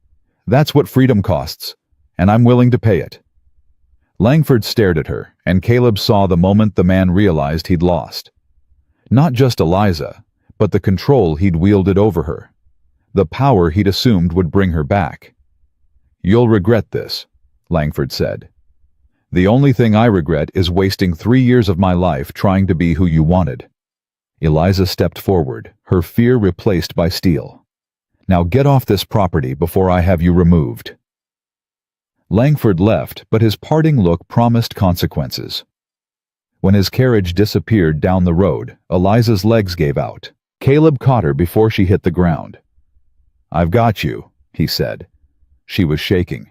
"That's what freedom costs, and I'm willing to pay it." Langford stared at her, and Caleb saw the moment the man realized he'd lost. Not just Eliza, but the control he'd wielded over her. The power he'd assumed would bring her back. "You'll regret this," Langford said. "The only thing I regret is wasting 3 years of my life trying to be who you wanted." Eliza stepped forward, her fear replaced by steel. "Now get off this property before I have you removed." Langford left, but his parting look promised consequences. When his carriage disappeared down the road, Eliza's legs gave out. Caleb caught her before she hit the ground. "I've got you," he said. She was shaking.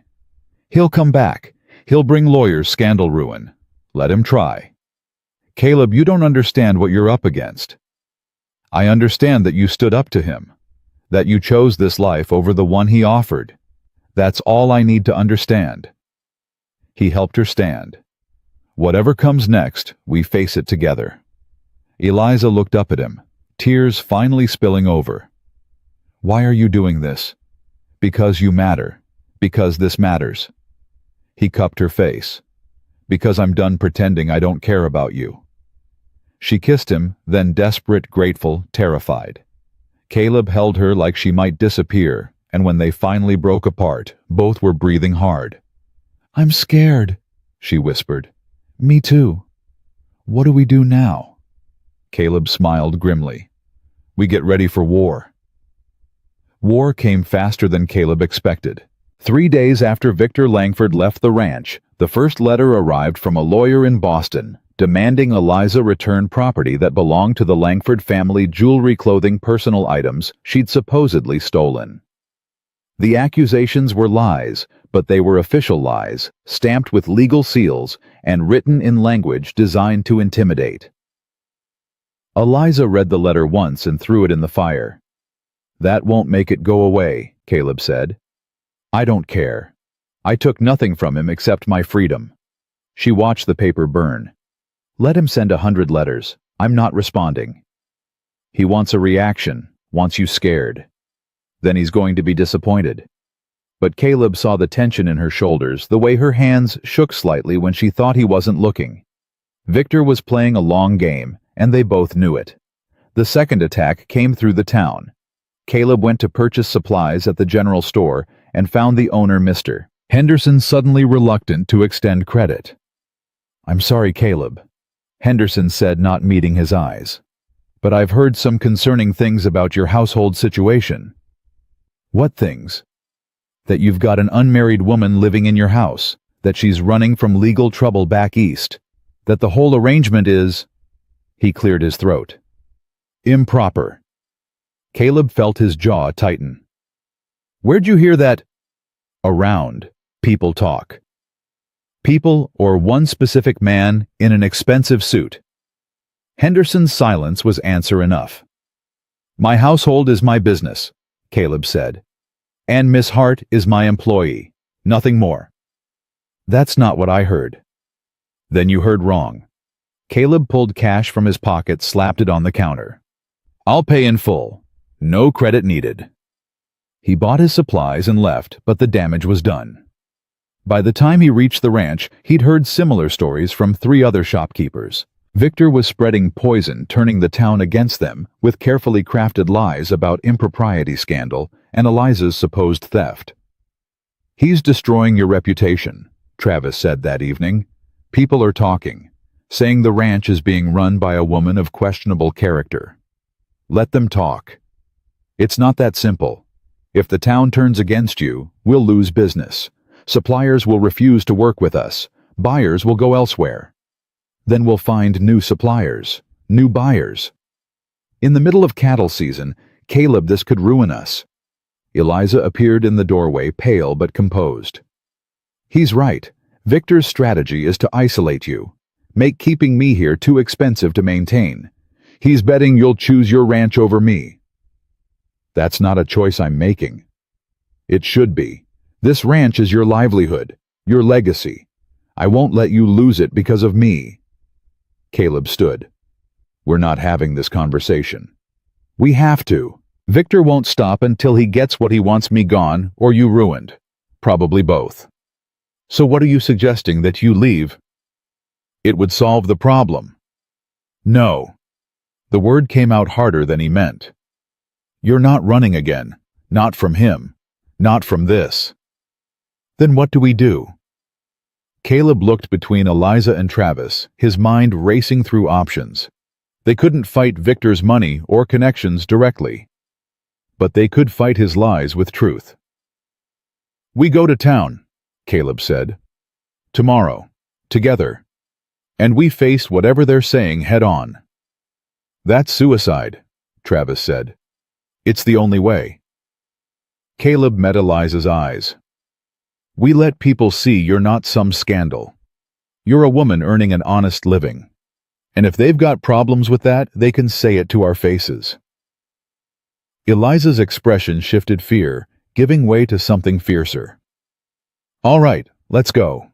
"He'll come back. He'll bring lawyers, scandal, ruin. Let him try." "Caleb, you don't understand what you're up against." "I understand that you stood up to him, that you chose this life over the one he offered. That's all I need to understand." He helped her stand. "Whatever comes next, we face it together." Eliza looked up at him, tears finally spilling over. "Why are you doing this?" "Because you matter. Because this matters." He cupped her face. "Because I'm done pretending I don't care about you." She kissed him, then desperate, grateful, terrified. Caleb held her like she might disappear, and when they finally broke apart, both were breathing hard. "I'm scared," she whispered. "Me too." "What do we do now?" Caleb smiled grimly. "We get ready for war." War came faster than Caleb expected. 3 days after Victor Langford left the ranch, the first letter arrived from a lawyer in Boston, demanding Eliza return property that belonged to the Langford family: jewelry, clothing, personal items she'd supposedly stolen. The accusations were lies, but they were official lies, stamped with legal seals and written in language designed to intimidate. Eliza read the letter once and threw it in the fire. "That won't make it go away," Caleb said. "I don't care. I took nothing from him except my freedom." She watched the paper burn. "Let him send 100 letters. I'm not responding. He wants a reaction, wants you scared. Then he's going to be disappointed." But Caleb saw the tension in her shoulders, the way her hands shook slightly when she thought he wasn't looking. Victor was playing a long game, and they both knew it. The second attack came through the town. Caleb went to purchase supplies at the general store and found the owner, Mr. Henderson, suddenly reluctant to extend credit. "I'm sorry, Caleb," Henderson said, not meeting his eyes. "But I've heard some concerning things about your household situation." "What things?" "That you've got an unmarried woman living in your house, that she's running from legal trouble back east, that the whole arrangement is—" He cleared his throat. "Improper." Caleb felt his jaw tighten. "Where'd you hear that?" "Around. People talk." People or one specific man in an expensive suit? Henderson's silence was answer enough. "My household is my business," Caleb said. "And Miss Hart is my employee. Nothing more." "That's not what I heard." "Then you heard wrong." Caleb pulled cash from his pocket, slapped it on the counter. "I'll pay in full. No credit needed." He bought his supplies and left, but the damage was done. By the time he reached the ranch, he'd heard similar stories from 3 other shopkeepers. Victor was spreading poison, turning the town against them, with carefully crafted lies about impropriety scandal and Eliza's supposed theft. "He's destroying your reputation," Travis said that evening. "People are talking, saying the ranch is being run by a woman of questionable character. Let them talk. It's not that simple. If the town turns against you, we'll lose business. Suppliers will refuse to work with us. Buyers will go elsewhere. Then we'll find new suppliers, new buyers. In the middle of cattle season, Caleb, this could ruin us." Eliza appeared in the doorway, pale but composed. "He's right. Victor's strategy is to isolate you, make keeping me here too expensive to maintain. He's betting you'll choose your ranch over me." "That's not a choice I'm making." "It should be. This ranch is your livelihood, your legacy. I won't let you lose it because of me." Caleb stood. "We're not having this conversation." "We have to. Victor won't stop until he gets what he wants, me gone or you ruined. Probably both." "So what are you suggesting, that you leave?" "It would solve the problem." "No." The word came out harder than he meant. "You're not running again. Not from him. Not from this." "Then what do we do?" Caleb looked between Eliza and Travis, his mind racing through options. They couldn't fight Victor's money or connections directly, but they could fight his lies with truth. "We go to town," Caleb said. "Tomorrow. Together. And we face whatever they're saying head on." "That's suicide," Travis said. "It's the only way." Caleb met Eliza's eyes. "We let people see you're not some scandal. You're a woman earning an honest living. And if they've got problems with that, they can say it to our faces." Eliza's expression shifted fear, giving way to something fiercer. "All right, let's go."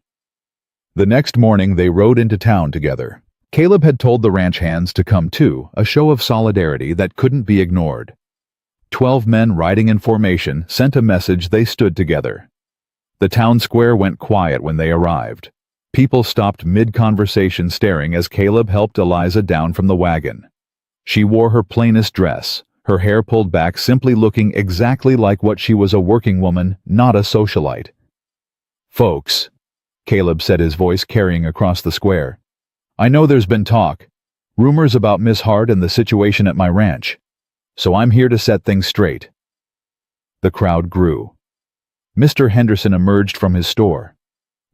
The next morning they rode into town together. Caleb had told the ranch hands to come too, a show of solidarity that couldn't be ignored. 12 men riding in formation sent a message they stood together. The town square went quiet when they arrived. People stopped mid-conversation staring as Caleb helped Eliza down from the wagon. She wore her plainest dress, her hair pulled back, simply looking exactly like what she was, a working woman, not a socialite. "Folks," Caleb said, his voice carrying across the square, "I know there's been talk, rumors about Miss Hart and the situation at my ranch. So I'm here to set things straight." The crowd grew. Mr. Henderson emerged from his store.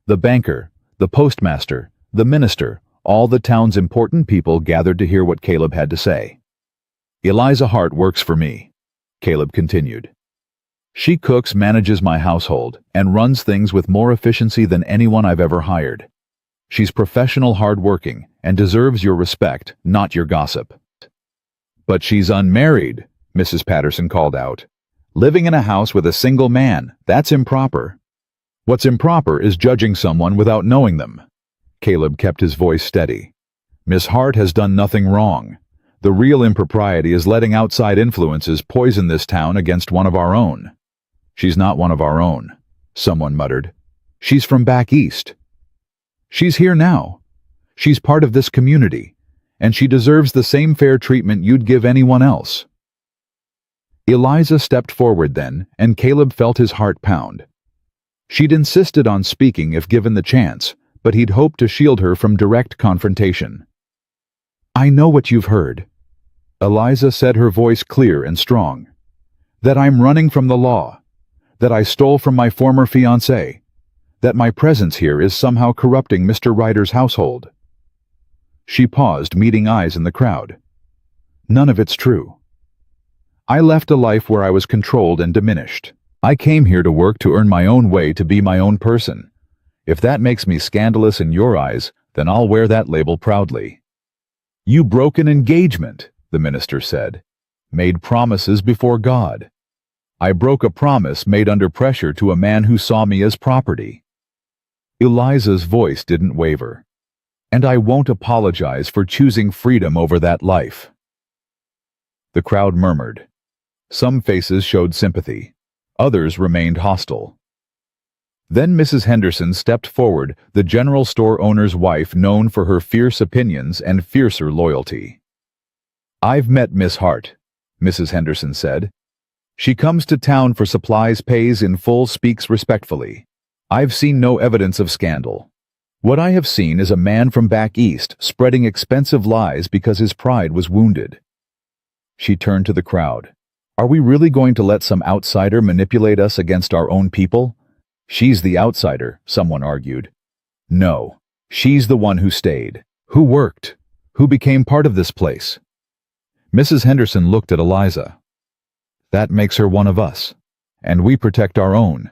The banker, the postmaster, the minister, all the town's important people gathered to hear what Caleb had to say. "Eliza Hart works for me," Caleb continued. She cooks, manages my household, and runs things with more efficiency than anyone I've ever hired. She's professional, hardworking, and deserves your respect, not your gossip. But she's unmarried, Mrs. Patterson called out. Living in a house with a single man, that's improper. What's improper is judging someone without knowing them. Caleb kept his voice steady. Miss Hart has done nothing wrong. The real impropriety is letting outside influences poison this town against one of our own. She's not one of our own, someone muttered. She's from back east. She's here now. She's part of this community, and she deserves the same fair treatment you'd give anyone else. Eliza stepped forward then, and Caleb felt his heart pound. She'd insisted on speaking if given the chance, but he'd hoped to shield her from direct confrontation. I know what you've heard. Eliza said, her voice clear and strong. That I'm running from the law. That I stole from my former fiancé. That my presence here is somehow corrupting Mr. Ryder's household. She paused, meeting eyes in the crowd. None of it's true. I left a life where I was controlled and diminished. I came here to work to earn my own way, to be my own person. If that makes me scandalous in your eyes, then I'll wear that label proudly. You broke an engagement, the minister said. Made promises before God. I broke a promise made under pressure to a man who saw me as property. Eliza's voice didn't waver. And I won't apologize for choosing freedom over that life. The crowd murmured. Some faces showed sympathy. Others remained hostile. Then Mrs. Henderson stepped forward, the general store owner's wife, known for her fierce opinions and fiercer loyalty. I've met Miss Hart, Mrs. Henderson said. She comes to town for supplies, pays in full, speaks respectfully. I've seen no evidence of scandal. What I have seen is a man from back east spreading expensive lies because his pride was wounded. She turned to the crowd. Are we really going to let some outsider manipulate us against our own people? She's the outsider, someone argued. No, she's the one who stayed, who worked, who became part of this place. Mrs. Henderson looked at Eliza. That makes her one of us, and we protect our own.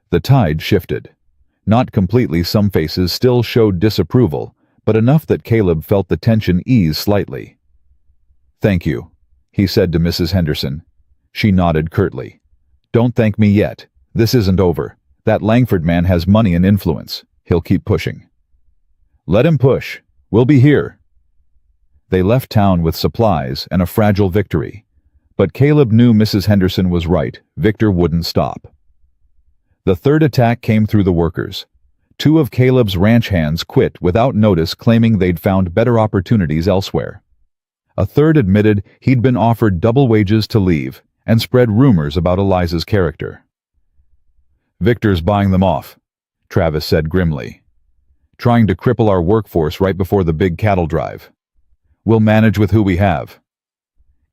The tide shifted. Not completely, some faces still showed disapproval, but enough that Caleb felt the tension ease slightly. Thank you, he said to Mrs. Henderson. She nodded curtly. Don't thank me yet. This isn't over. That Langford man has money and influence. He'll keep pushing. Let him push. We'll be here. They left town with supplies and a fragile victory. But Caleb knew Mrs. Henderson was right. Victor wouldn't stop. The third attack came through the workers. 2 of Caleb's ranch hands quit without notice, claiming they'd found better opportunities elsewhere. A third admitted he'd been offered double wages to leave and spread rumors about Eliza's character. Victor's buying them off, Travis said grimly. Trying to cripple our workforce right before the big cattle drive. We'll manage with who we have.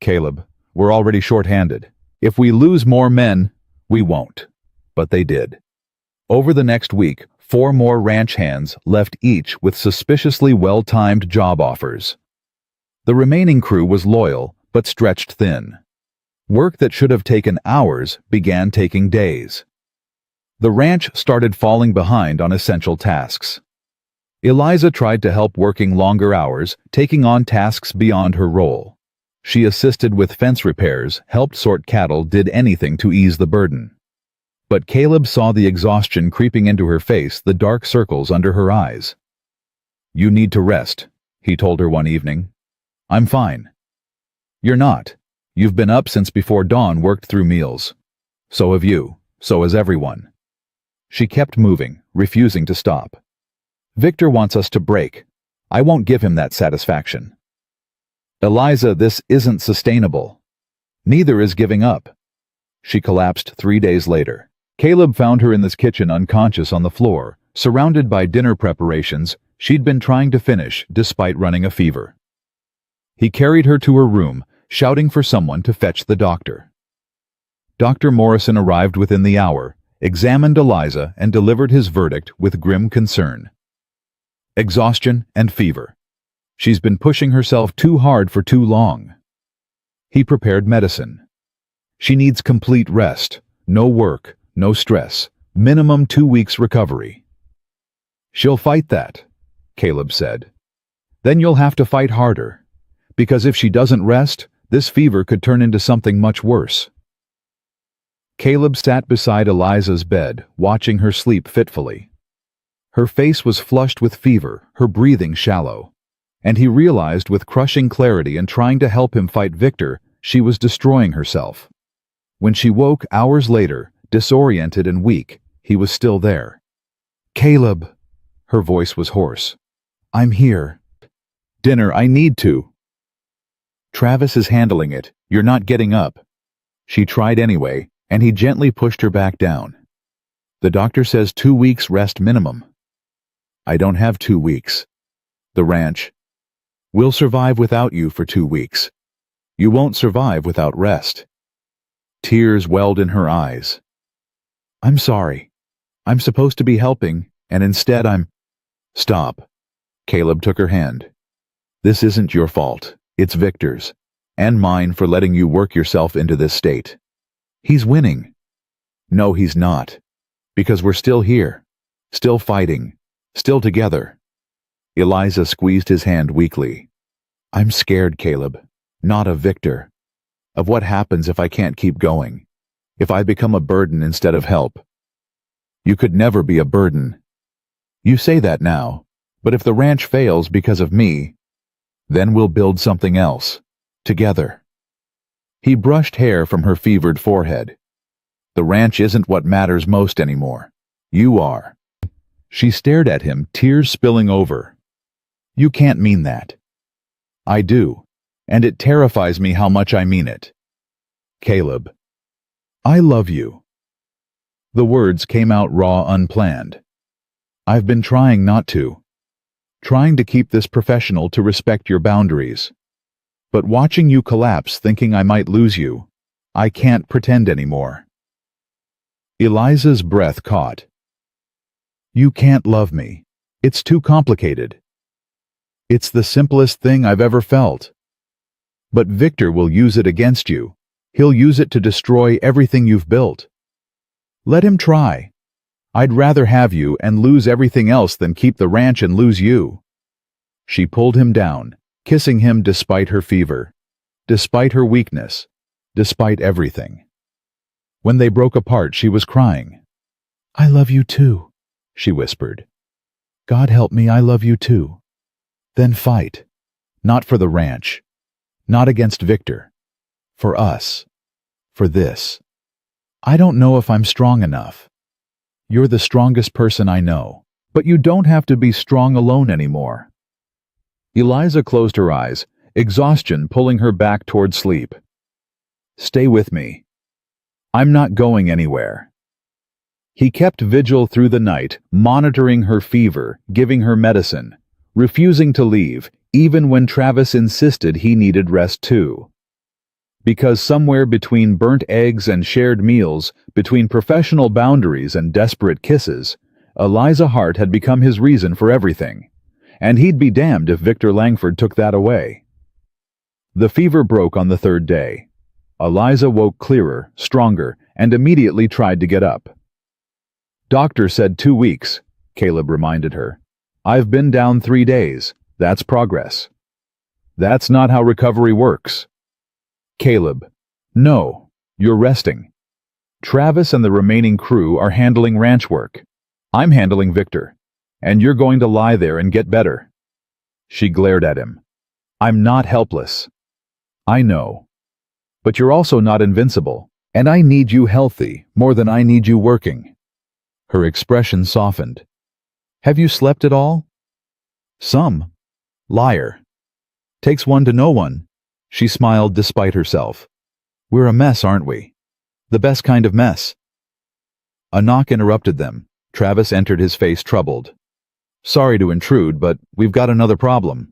Caleb, we're already short-handed. If we lose more men, we won't. But they did. Over the next week, 4 more ranch hands left, each with suspiciously well-timed job offers. The remaining crew was loyal, but stretched thin. Work that should have taken hours began taking days. The ranch started falling behind on essential tasks. Eliza tried to help, working longer hours, taking on tasks beyond her role. She assisted with fence repairs, helped sort cattle, did anything to ease the burden. But Caleb saw the exhaustion creeping into her face, the dark circles under her eyes. You need to rest, he told her one evening. I'm fine. You're not. You've been up since before dawn, worked through meals. So have you. So has everyone. She kept moving, refusing to stop. Victor wants us to break. I won't give him that satisfaction. Eliza, this isn't sustainable. Neither is giving up. She collapsed 3 days later. Caleb found her in this kitchen, unconscious on the floor, surrounded by dinner preparations she'd been trying to finish despite running a fever. He carried her to her room, shouting for someone to fetch the doctor. Dr. Morrison arrived within the hour, examined Eliza, and delivered his verdict with grim concern. Exhaustion and fever. She's been pushing herself too hard for too long. He prepared medicine. She needs complete rest, No work, no stress, minimum 2 weeks recovery. She'll fight that, Caleb said. Then you'll have to fight harder, because if she doesn't rest, this fever could turn into something much worse. Caleb sat beside Eliza's bed, watching her sleep fitfully. Her face was flushed with fever, her breathing shallow, and he realized with crushing clarity in trying to help him fight Victor, she was destroying herself. When she woke hours later, disoriented and weak, he was still there. "Caleb," her voice was hoarse. "I'm here." "Dinner, I need to." "Travis is handling it. You're not getting up." She tried anyway, and he gently pushed her back down. "The doctor says 2 weeks rest minimum." "I don't have 2 weeks. The ranch. We'll survive without you for 2 weeks. You won't survive without rest." Tears welled in her eyes. "I'm sorry. I'm supposed to be helping, and instead I'm—" "Stop." Caleb took her hand. "This isn't your fault. It's Victor's. And mine for letting you work yourself into this state. He's winning." "No, he's not. Because we're still here. Still fighting. Still together." Eliza squeezed his hand weakly. "I'm scared, Caleb. Not of Victor. Of what happens if I can't keep going. If I become a burden instead of help." "You could never be a burden." "You say that now. But if the ranch fails because of me, then we'll build something else. Together." He brushed hair from her fevered forehead. "The ranch isn't what matters most anymore. You are." She stared at him, tears spilling over. "You can't mean that." "I do, and it terrifies me how much I mean it." "Caleb, I love you." The words came out raw, unplanned. "I've been trying not to. Trying to keep this professional, to respect your boundaries. But watching you collapse, thinking I might lose you, I can't pretend anymore." Eliza's breath caught. "You can't love me. It's too complicated. It's the simplest thing I've ever felt. But Victor will use it against you. He'll use it to destroy everything you've built. Let him try. I'd rather have you and lose everything else than keep the ranch and lose you." She pulled him down, kissing him despite her fever, despite her weakness, despite everything. When they broke apart, she was crying. "I love you too," she whispered. "God help me, I love you too. Then fight. Not for the ranch. Not against Victor. For us. For this. I don't know if I'm strong enough. You're the strongest person I know, but you don't have to be strong alone anymore." Eliza closed her eyes, exhaustion pulling her back toward sleep. "Stay with me. I'm not going anywhere." He kept vigil through the night, monitoring her fever, giving her medicine, refusing to leave, even when Travis insisted he needed rest too. Because somewhere between burnt eggs and shared meals, between professional boundaries and desperate kisses, Eliza Hart had become his reason for everything, and he'd be damned if Victor Langford took that away. The fever broke on the 3rd day. Eliza woke clearer, stronger, and immediately tried to get up. "Doctor said 2 weeks, Caleb reminded her. "I've been down 3 days. That's progress." "That's not how recovery works." "Caleb, no, you're resting. Travis and the remaining crew are handling ranch work. I'm handling Victor, and you're going to lie there and get better." She glared at him. "I'm not helpless." "I know. But you're also not invincible, and I need you healthy more than I need you working." Her expression softened. "Have you slept at all?" "Some. Liar. Takes one to know one." She smiled despite herself. "We're a mess, aren't we? The best kind of mess." A knock interrupted them. Travis entered, his face troubled. "Sorry to intrude, but we've got another problem."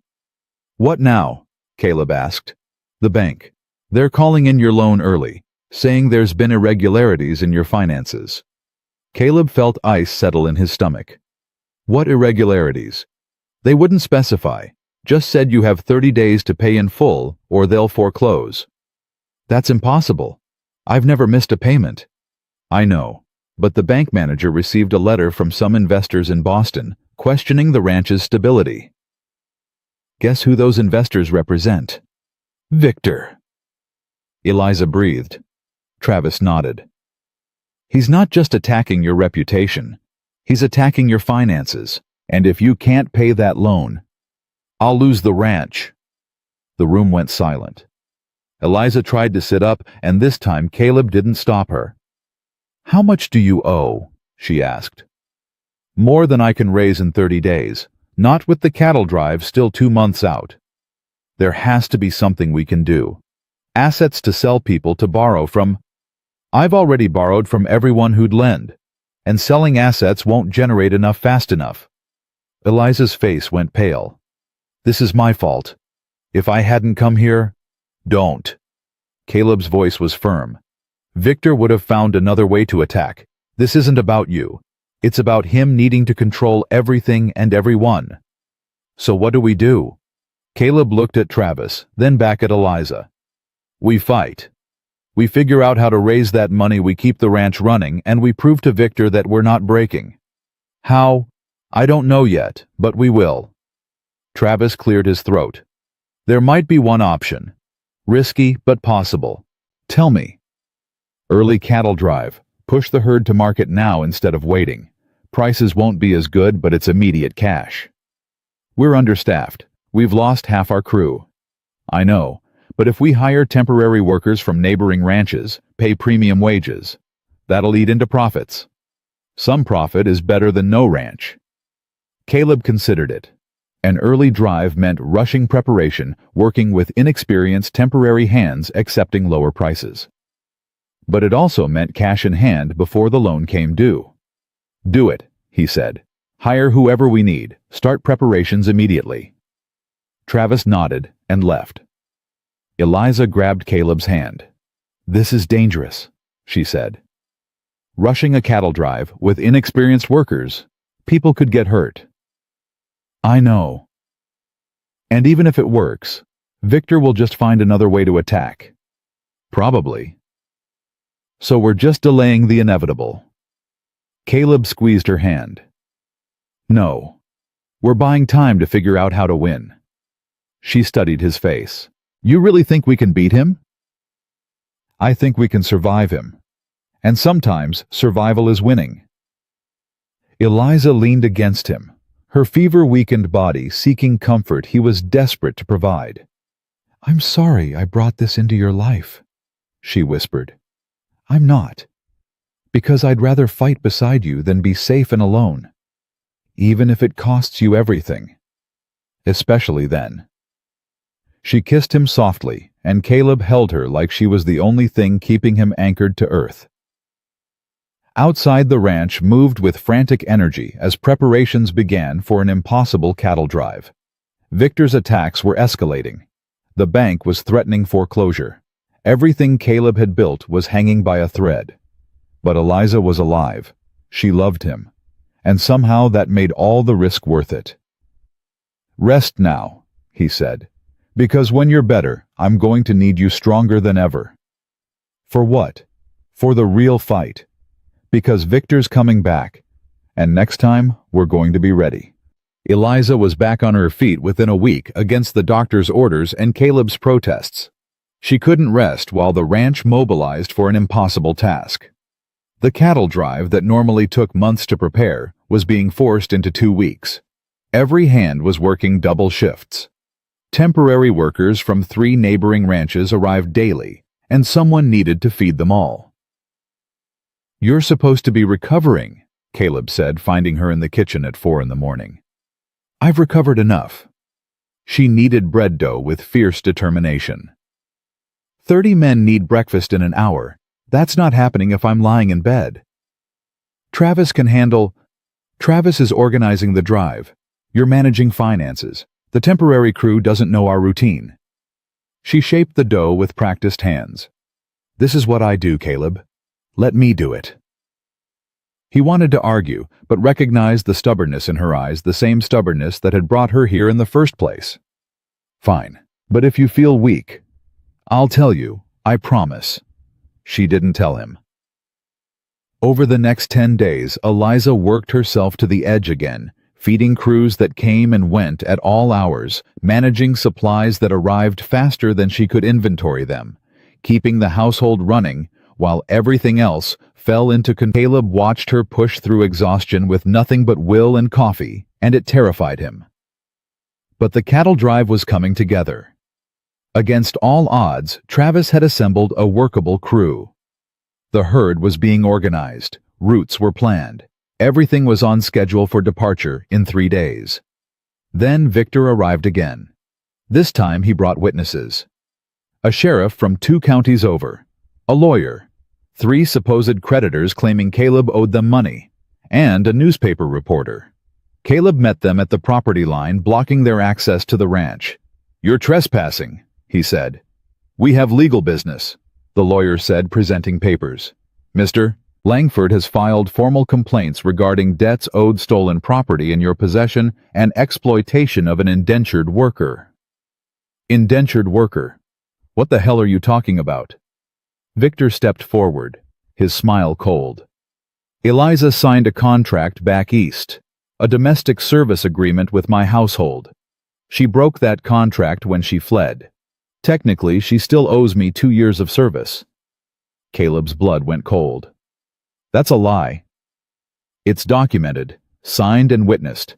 "What now?" Caleb asked. "The bank. They're calling in your loan early, saying there's been irregularities in your finances." Caleb felt ice settle in his stomach. "What irregularities?" "They wouldn't specify. Just said you have 30 days to pay in full or they'll foreclose." "That's impossible. I've never missed a payment." I know, but the bank manager received a letter from some investors in Boston questioning the ranch's stability. Guess who those investors represent? Victor. Eliza breathed. Travis nodded. He's not just attacking your reputation. He's attacking your finances. And if you can't pay that loan, I'll lose the ranch. The room went silent. Eliza tried to sit up, and this time Caleb didn't stop her. How much do you owe? She asked. More than I can raise in 30 days, not with the cattle drive still 2 months out. There has to be something we can do. Assets to sell, people to borrow from. I've already borrowed from everyone who'd lend, and selling assets won't generate enough fast enough. Eliza's face went pale. This is my fault. If I hadn't come here, don't. Caleb's voice was firm. Victor would have found another way to attack. This isn't about you. It's about him needing to control everything and everyone. So what do we do? Caleb looked at Travis, then back at Eliza. We fight. We figure out how to raise that money, we keep the ranch running, and we prove to Victor that we're not breaking. How? I don't know yet, but we will. Travis cleared his throat. There might be one option. Risky, but possible. Tell me. Early cattle drive. Push the herd to market now instead of waiting. Prices won't be as good, but it's immediate cash. We're understaffed. We've lost half our crew. I know, but if we hire temporary workers from neighboring ranches, pay premium wages, that'll eat into profits. Some profit is better than no ranch. Caleb considered it. An early drive meant rushing preparation, working with inexperienced temporary hands accepting lower prices. But it also meant cash in hand before the loan came due. Do it, he said. Hire whoever we need. Start preparations immediately. Travis nodded and left. Eliza grabbed Caleb's hand. This is dangerous, she said. Rushing a cattle drive with inexperienced workers, people could get hurt. I know. And even if it works, Victor will just find another way to attack. Probably. So we're just delaying the inevitable. Caleb squeezed her hand. No. We're buying time to figure out how to win. She studied his face. You really think we can beat him? I think we can survive him. And sometimes survival is winning. Eliza leaned against him, her fever-weakened body seeking comfort he was desperate to provide. I'm sorry I brought this into your life, she whispered. I'm not. Because I'd rather fight beside you than be safe and alone. Even if it costs you everything. Especially then. She kissed him softly, and Caleb held her like she was the only thing keeping him anchored to earth. Outside, the ranch moved with frantic energy as preparations began for an impossible cattle drive. Victor's attacks were escalating. The bank was threatening foreclosure. Everything Caleb had built was hanging by a thread. But Eliza was alive. She loved him. And somehow that made all the risk worth it. Rest now, he said. Because when you're better, I'm going to need you stronger than ever. For what? For the real fight. Because Victor's coming back. And next time, we're going to be ready. Eliza was back on her feet within a week against the doctor's orders and Caleb's protests. She couldn't rest while the ranch mobilized for an impossible task. The cattle drive that normally took months to prepare was being forced into 2 weeks. Every hand was working double shifts. Temporary workers from 3 neighboring ranches arrived daily, and someone needed to feed them all. You're supposed to be recovering, Caleb said, finding her in the kitchen at 4 a.m. I've recovered enough. She kneaded bread dough with fierce determination. 30 men need breakfast in an hour. That's not happening if I'm lying in bed. Travis can handle. Travis is organizing the drive. You're managing finances. The temporary crew doesn't know our routine. She shaped the dough with practiced hands. This is what I do, Caleb. Let me do it. He wanted to argue, but recognized the stubbornness in her eyes, the same stubbornness that had brought her here in the first place. Fine, but if you feel weak, I'll tell you, I promise. She didn't tell him. Over the next 10 days, Eliza worked herself to the edge again, feeding crews that came and went at all hours, managing supplies that arrived faster than she could inventory them, keeping the household running while everything else fell into control. Caleb watched her push through exhaustion with nothing but will and coffee, and it terrified him. But the cattle drive was coming together. Against all odds, Travis had assembled a workable crew. The herd was being organized, routes were planned, everything was on schedule for departure in 3 days. Then Victor arrived again. This time he brought witnesses. A sheriff from 2 counties over, a lawyer, 3 supposed creditors claiming Caleb owed them money, and a newspaper reporter. Caleb met them at the property line, blocking their access to the ranch. "You're trespassing," he said. "We have legal business," the lawyer said, presenting papers. "Mr. Langford has filed formal complaints regarding debts owed, stolen property in your possession, and exploitation of an indentured worker." Indentured worker? What the hell are you talking about? Victor stepped forward, his smile cold. "Eliza signed a contract back east, a domestic service agreement with my household. She broke that contract when she fled. Technically, she still owes me 2 years of service." Caleb's blood went cold. "That's a lie." "It's documented, signed and witnessed."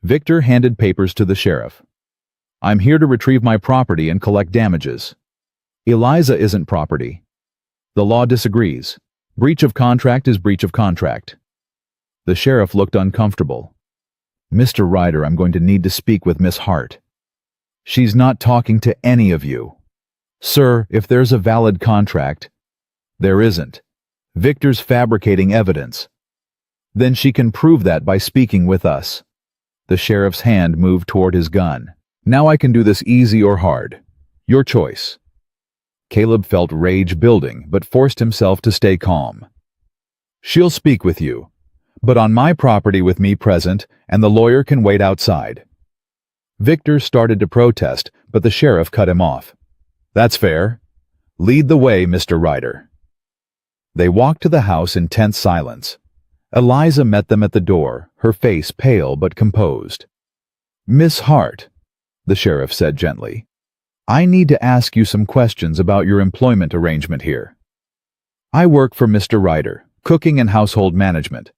Victor handed papers to the sheriff. "I'm here to retrieve my property and collect damages." "Eliza isn't property. The law disagrees. Breach of contract is breach of contract." The sheriff looked uncomfortable. "Mr. Ryder, I'm going to need to speak with Miss Hart." "She's not talking to any of you." "Sir, if there's a valid contract—" "There isn't. Victor's fabricating evidence." "Then she can prove that by speaking with us." The sheriff's hand moved toward his gun. "Now I can do this easy or hard. Your choice." Caleb felt rage building, but forced himself to stay calm. "She'll speak with you, but on my property with me present, and the lawyer can wait outside." Victor started to protest, but the sheriff cut him off. "That's fair. Lead the way, Mr. Ryder." They walked to the house in tense silence. Eliza met them at the door, her face pale but composed. "Miss Hart," the sheriff said gently, "I need to ask you some questions about your employment arrangement here." "I work for Mr. Ryder, cooking and household management.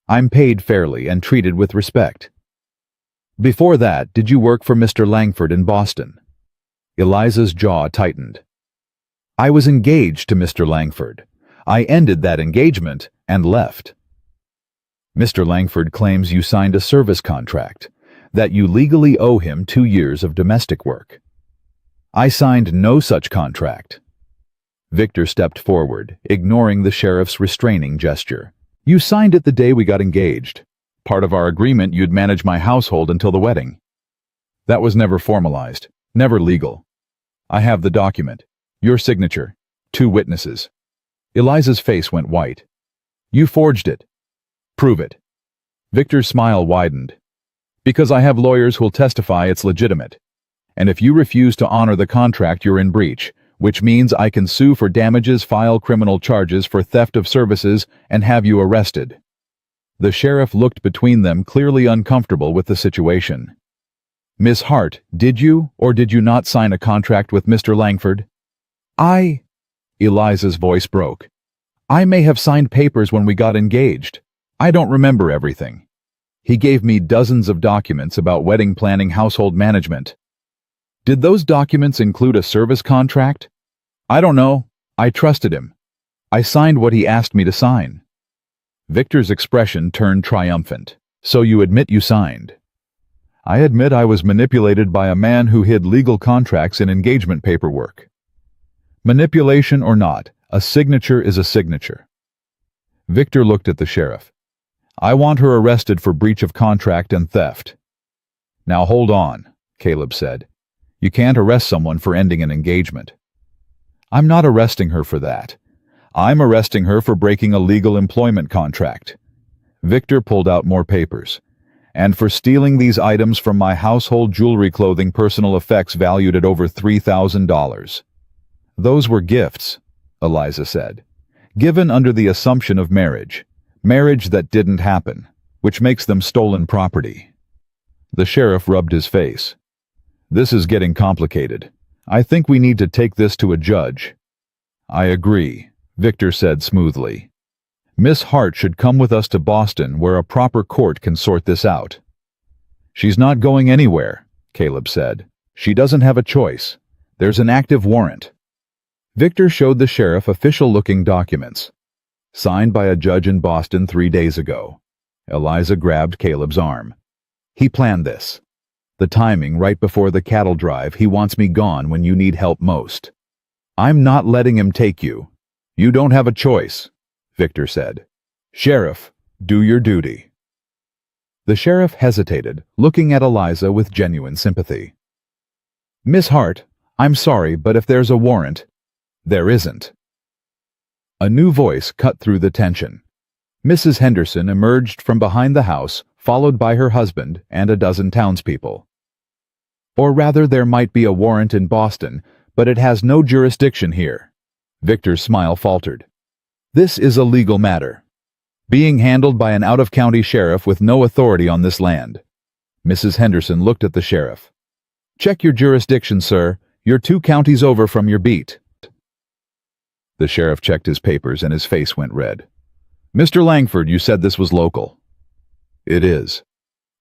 I'm paid fairly and treated with respect." "Before that, did you work for Mr. Langford in Boston?" Eliza's jaw tightened. "I was engaged to Mr. Langford. I ended that engagement and left." "Mr. Langford claims you signed a service contract, that you legally owe him 2 years of domestic work." "I signed no such contract." Victor stepped forward, ignoring the sheriff's restraining gesture. "You signed it the day we got engaged. Part of our agreement, you'd manage my household until the wedding. That was never formalized, never legal. I have the document, your signature, 2 witnesses." Eliza's face went white. "You forged it. Prove it." Victor's smile widened. "Because I have lawyers who'll testify it's legitimate. And if you refuse to honor the contract, you're in breach, which means I can sue for damages, file criminal charges for theft of services, and have you arrested." The sheriff looked between them, clearly uncomfortable with the situation. "Miss Hart, did you or did you not sign a contract with Mr. Langford?" Eliza's voice broke. "I may have signed papers when we got engaged. I don't remember everything. He gave me dozens of documents about wedding planning, household management." "Did those documents include a service contract?" "I don't know. I trusted him. I signed what he asked me to sign." Victor's expression turned triumphant. "So you admit you signed?" "I admit I was manipulated by a man who hid legal contracts in engagement paperwork." "Manipulation or not, a signature is a signature." Victor looked at the sheriff. "I want her arrested for breach of contract and theft." "Now hold on," Caleb said. "You can't arrest someone for ending an engagement." "I'm not arresting her for that. I'm arresting her for breaking a legal employment contract." Victor pulled out more papers. "And for stealing these items from my household, jewelry, clothing, personal effects valued at over $3,000. "Those were gifts," Eliza said. given under the assumption of marriage that didn't happen, which makes them stolen property. The sheriff rubbed his face. This is getting complicated. I think we need to take this to a judge. I agree, Victor said smoothly. Miss Hart should come with us to Boston where a proper court can sort this out. She's not going anywhere, Caleb said. She doesn't have a choice. There's an active warrant. Victor showed the sheriff official-looking documents, signed by a judge in Boston 3 days ago. Eliza grabbed Caleb's arm. He planned this. The timing right before the cattle drive, he wants me gone when you need help most. I'm not letting him take you. You don't have a choice, Victor said. Sheriff, do your duty. The sheriff hesitated, looking at Eliza with genuine sympathy. Miss Hart, I'm sorry, but if there's a warrant, there isn't. A new voice cut through the tension. Mrs. Henderson emerged from behind the house, followed by her husband and a dozen townspeople. Or rather, there might be a warrant in Boston, but it has no jurisdiction here. Victor's smile faltered. This is a legal matter, being handled by an out-of-county sheriff with no authority on this land. Mrs. Henderson looked at the sheriff. Check your jurisdiction, sir. You're 2 counties over from your beat. The sheriff checked his papers and his face went red. Mr. Langford, you said this was local. It is.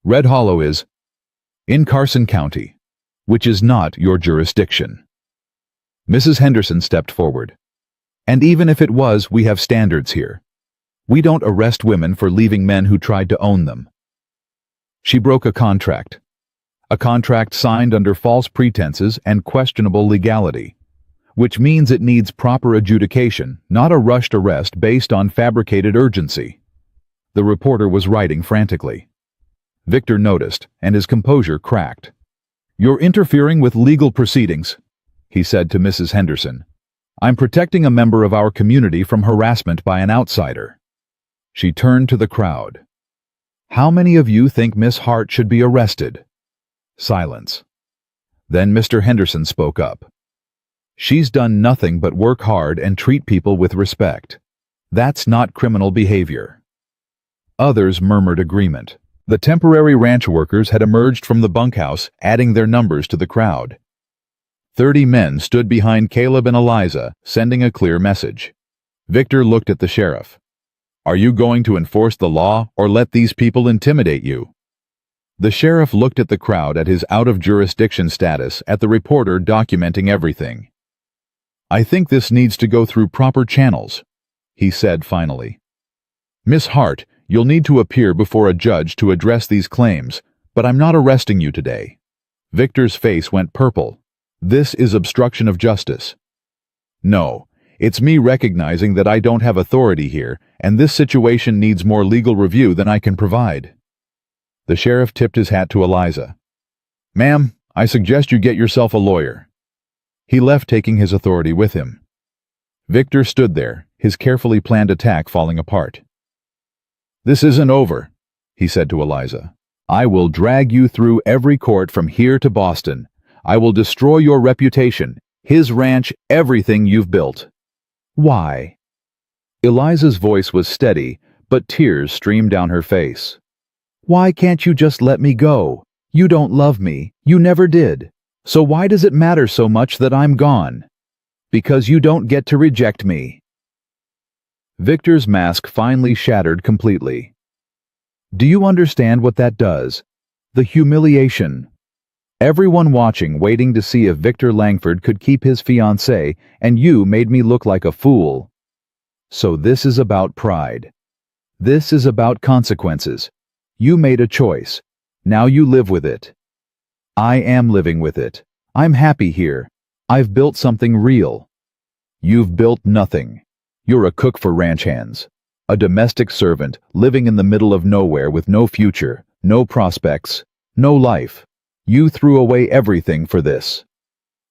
Red Hollow is in Carson County, which is not your jurisdiction. Mrs. Henderson stepped forward. And even if it was, we have standards here. We don't arrest women for leaving men who tried to own them. She broke a contract signed under false pretenses and questionable legality, which means it needs proper adjudication, not a rushed arrest based on fabricated urgency. The reporter was writing frantically. Victor noticed, and his composure cracked. You're interfering with legal proceedings, he said to Mrs. Henderson. I'm protecting a member of our community from harassment by an outsider. She turned to the crowd. How many of you think Miss Hart should be arrested? Silence. Then Mr. Henderson spoke up. She's done nothing but work hard and treat people with respect. That's not criminal behavior. Others murmured agreement. The temporary ranch workers had emerged from the bunkhouse, adding their numbers to the crowd. 30 men stood behind Caleb and Eliza, sending a clear message. Victor looked at the sheriff. Are you going to enforce the law or let these people intimidate you? The sheriff looked at the crowd, at his out-of-jurisdiction status, at the reporter documenting everything. I think this needs to go through proper channels, he said finally. Miss Hart, you'll need to appear before a judge to address these claims, but I'm not arresting you today. Victor's face went purple. This is obstruction of justice. No, it's me recognizing that I don't have authority here, and this situation needs more legal review than I can provide. The sheriff tipped his hat to Eliza. Ma'am, I suggest you get yourself a lawyer. He left, taking his authority with him. Victor stood there, his carefully planned attack falling apart. This isn't over, he said to Eliza. I will drag you through every court from here to Boston. I will destroy your reputation, his ranch, everything you've built. Why? Eliza's voice was steady, but tears streamed down her face. Why can't you just let me go? You don't love me. You never did. So why does it matter so much that I'm gone? Because you don't get to reject me. Victor's mask finally shattered completely. Do you understand what that does? The humiliation. Everyone watching, waiting to see if Victor Langford could keep his fiancée, and you made me look like a fool. So this is about pride. This is about consequences. You made a choice. Now you live with it. I am living with it. I'm happy here. I've built something real. You've built nothing. You're a cook for ranch hands. A domestic servant living in the middle of nowhere with no future, no prospects, no life. You threw away everything for this.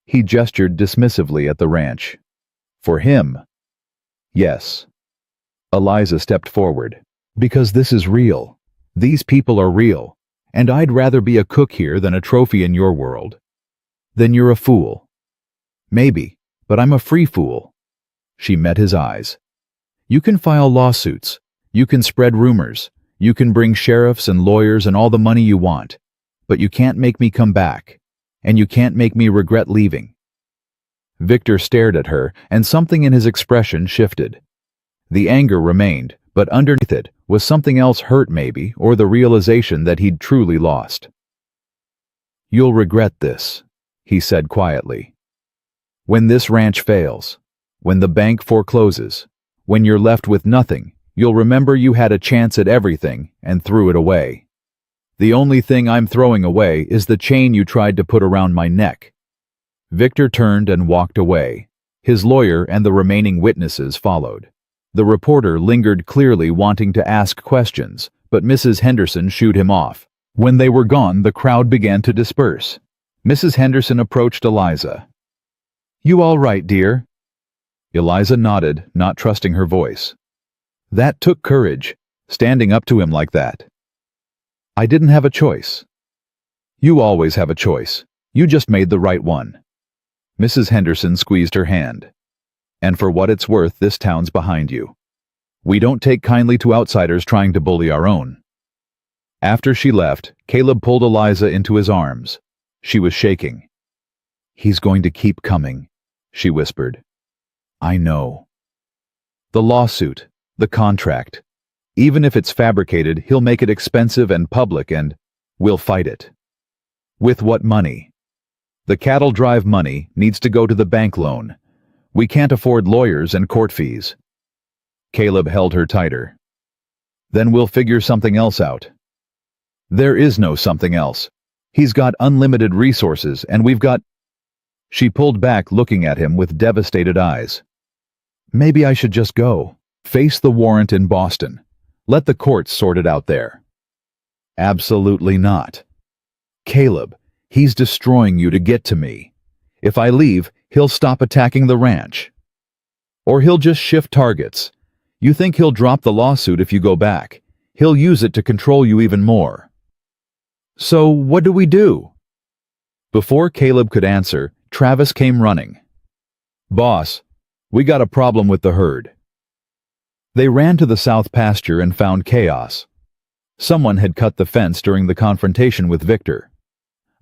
He gestured dismissively at the ranch. For him? Yes. Eliza stepped forward. Because this is real. These people are real, and I'd rather be a cook here than a trophy in your world. Then you're a fool. Maybe, but I'm a free fool. She met his eyes. You can file lawsuits. You can spread rumors. You can bring sheriffs and lawyers and all the money you want. But you can't make me come back. And you can't make me regret leaving." Victor stared at her, and something in his expression shifted. The anger remained, but underneath it was something else, hurt maybe, or the realization that he'd truly lost. "You'll regret this," he said quietly. "When this ranch fails, when the bank forecloses, when you're left with nothing, you'll remember you had a chance at everything and threw it away. The only thing I'm throwing away is the chain you tried to put around my neck." Victor turned and walked away. His lawyer and the remaining witnesses followed. The reporter lingered, clearly wanting to ask questions, but Mrs. Henderson shooed him off. When they were gone, the crowd began to disperse. Mrs. Henderson approached Eliza. "You all right, dear?" Eliza nodded, not trusting her voice. "That took courage, standing up to him like that." "I didn't have a choice." "You always have a choice. You just made the right one." Mrs. Henderson squeezed her hand. "And for what it's worth, this town's behind you. We don't take kindly to outsiders trying to bully our own." After she left, Caleb pulled Eliza into his arms. She was shaking. "He's going to keep coming," she whispered. "I know. The lawsuit, the contract. Even if it's fabricated, he'll make it expensive and public, and we'll fight it." "With what money?" "The cattle drive money needs to go to the bank loan. We can't afford lawyers and court fees." Caleb held her tighter. "Then we'll figure something else out." "There is no something else. He's got unlimited resources, and we've got—" She pulled back, looking at him with devastated eyes. "Maybe I should just go. Face the warrant in Boston. Let the courts sort it out there." "Absolutely not. Caleb, he's destroying you to get to me. If I leave, he'll stop attacking the ranch. Or he'll just shift targets. You think he'll drop the lawsuit if you go back? He'll use it to control you even more." "So what do we do?" Before Caleb could answer, Travis came running. "Boss, we got a problem with the herd." They ran to the south pasture and found chaos. Someone had cut the fence during the confrontation with Victor.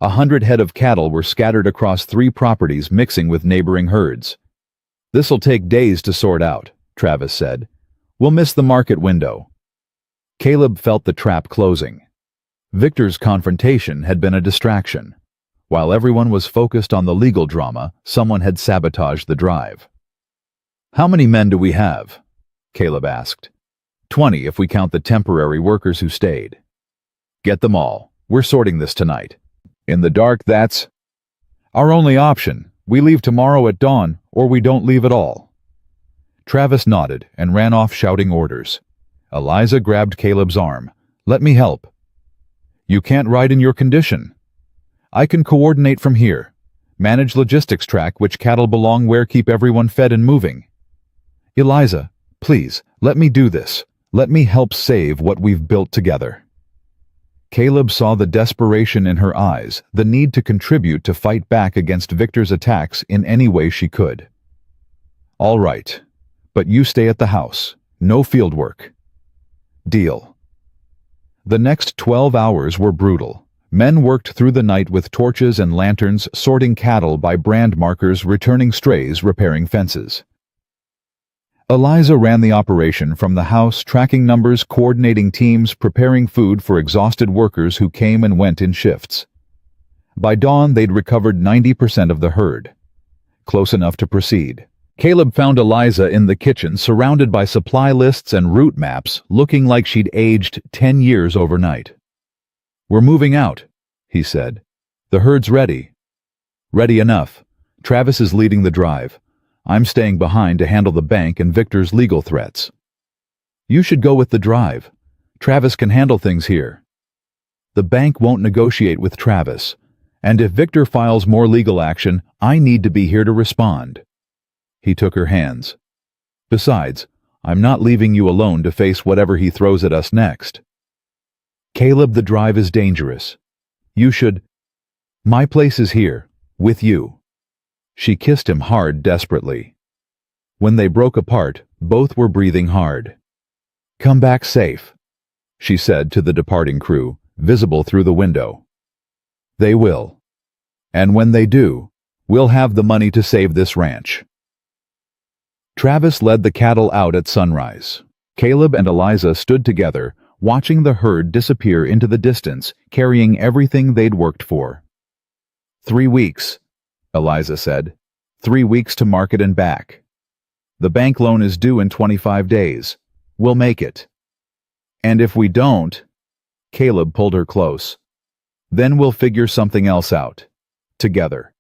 100 head of cattle were scattered across 3 properties, mixing with neighboring herds. "This'll take days to sort out," Travis said. "We'll miss the market window." Caleb felt the trap closing. Victor's confrontation had been a distraction. While everyone was focused on the legal drama, someone had sabotaged the drive. "How many men do we have?" Caleb asked. 20 if we count the temporary workers who stayed." "Get them all. We're sorting this tonight." "In the dark, that's—" "Our only option. We leave tomorrow at dawn, or we don't leave at all." Travis nodded and ran off shouting orders. Eliza grabbed Caleb's arm. "Let me help." "You can't ride in your condition." "I can coordinate from here. Manage logistics, track which cattle belong where, keep everyone fed and moving." "Eliza, please, let me do this. Let me help save what we've built together." Caleb saw the desperation in her eyes, the need to contribute to fight back against Victor's attacks in any way she could. "All right, but you stay at the house. No field work." "Deal." The next 12 hours were brutal. Men worked through the night with torches and lanterns, sorting cattle by brand markers, returning strays, repairing fences. Eliza ran the operation from the house, tracking numbers, coordinating teams, preparing food for exhausted workers who came and went in shifts. By dawn, they'd recovered 90% of the herd. Close enough to proceed. Caleb found Eliza in the kitchen, surrounded by supply lists and route maps, looking like she'd aged 10 years overnight. "We're moving out," he said. "The herd's ready." "Ready enough. Travis is leading the drive. I'm staying behind to handle the bank and Victor's legal threats." "You should go with the drive. Travis can handle things here." "The bank won't negotiate with Travis. And if Victor files more legal action, I need to be here to respond." He took her hands. "Besides, I'm not leaving you alone to face whatever he throws at us next." "Caleb, the drive is dangerous. You should—" "My place is here, with you." She kissed him hard, desperately. When they broke apart, Both were breathing hard. "Come back safe," she said to the departing crew, visible through the window. "They will. And when they do, we'll have the money to save this ranch." Travis led the cattle out at sunrise. Caleb and Eliza stood together, watching the herd disappear into the distance, carrying everything they'd worked for. 3 weeks, Eliza said. 3 weeks to market and back. The bank loan is due in 25 days. We'll make it. And if we don't, Caleb pulled her close, then we'll figure something else out. Together.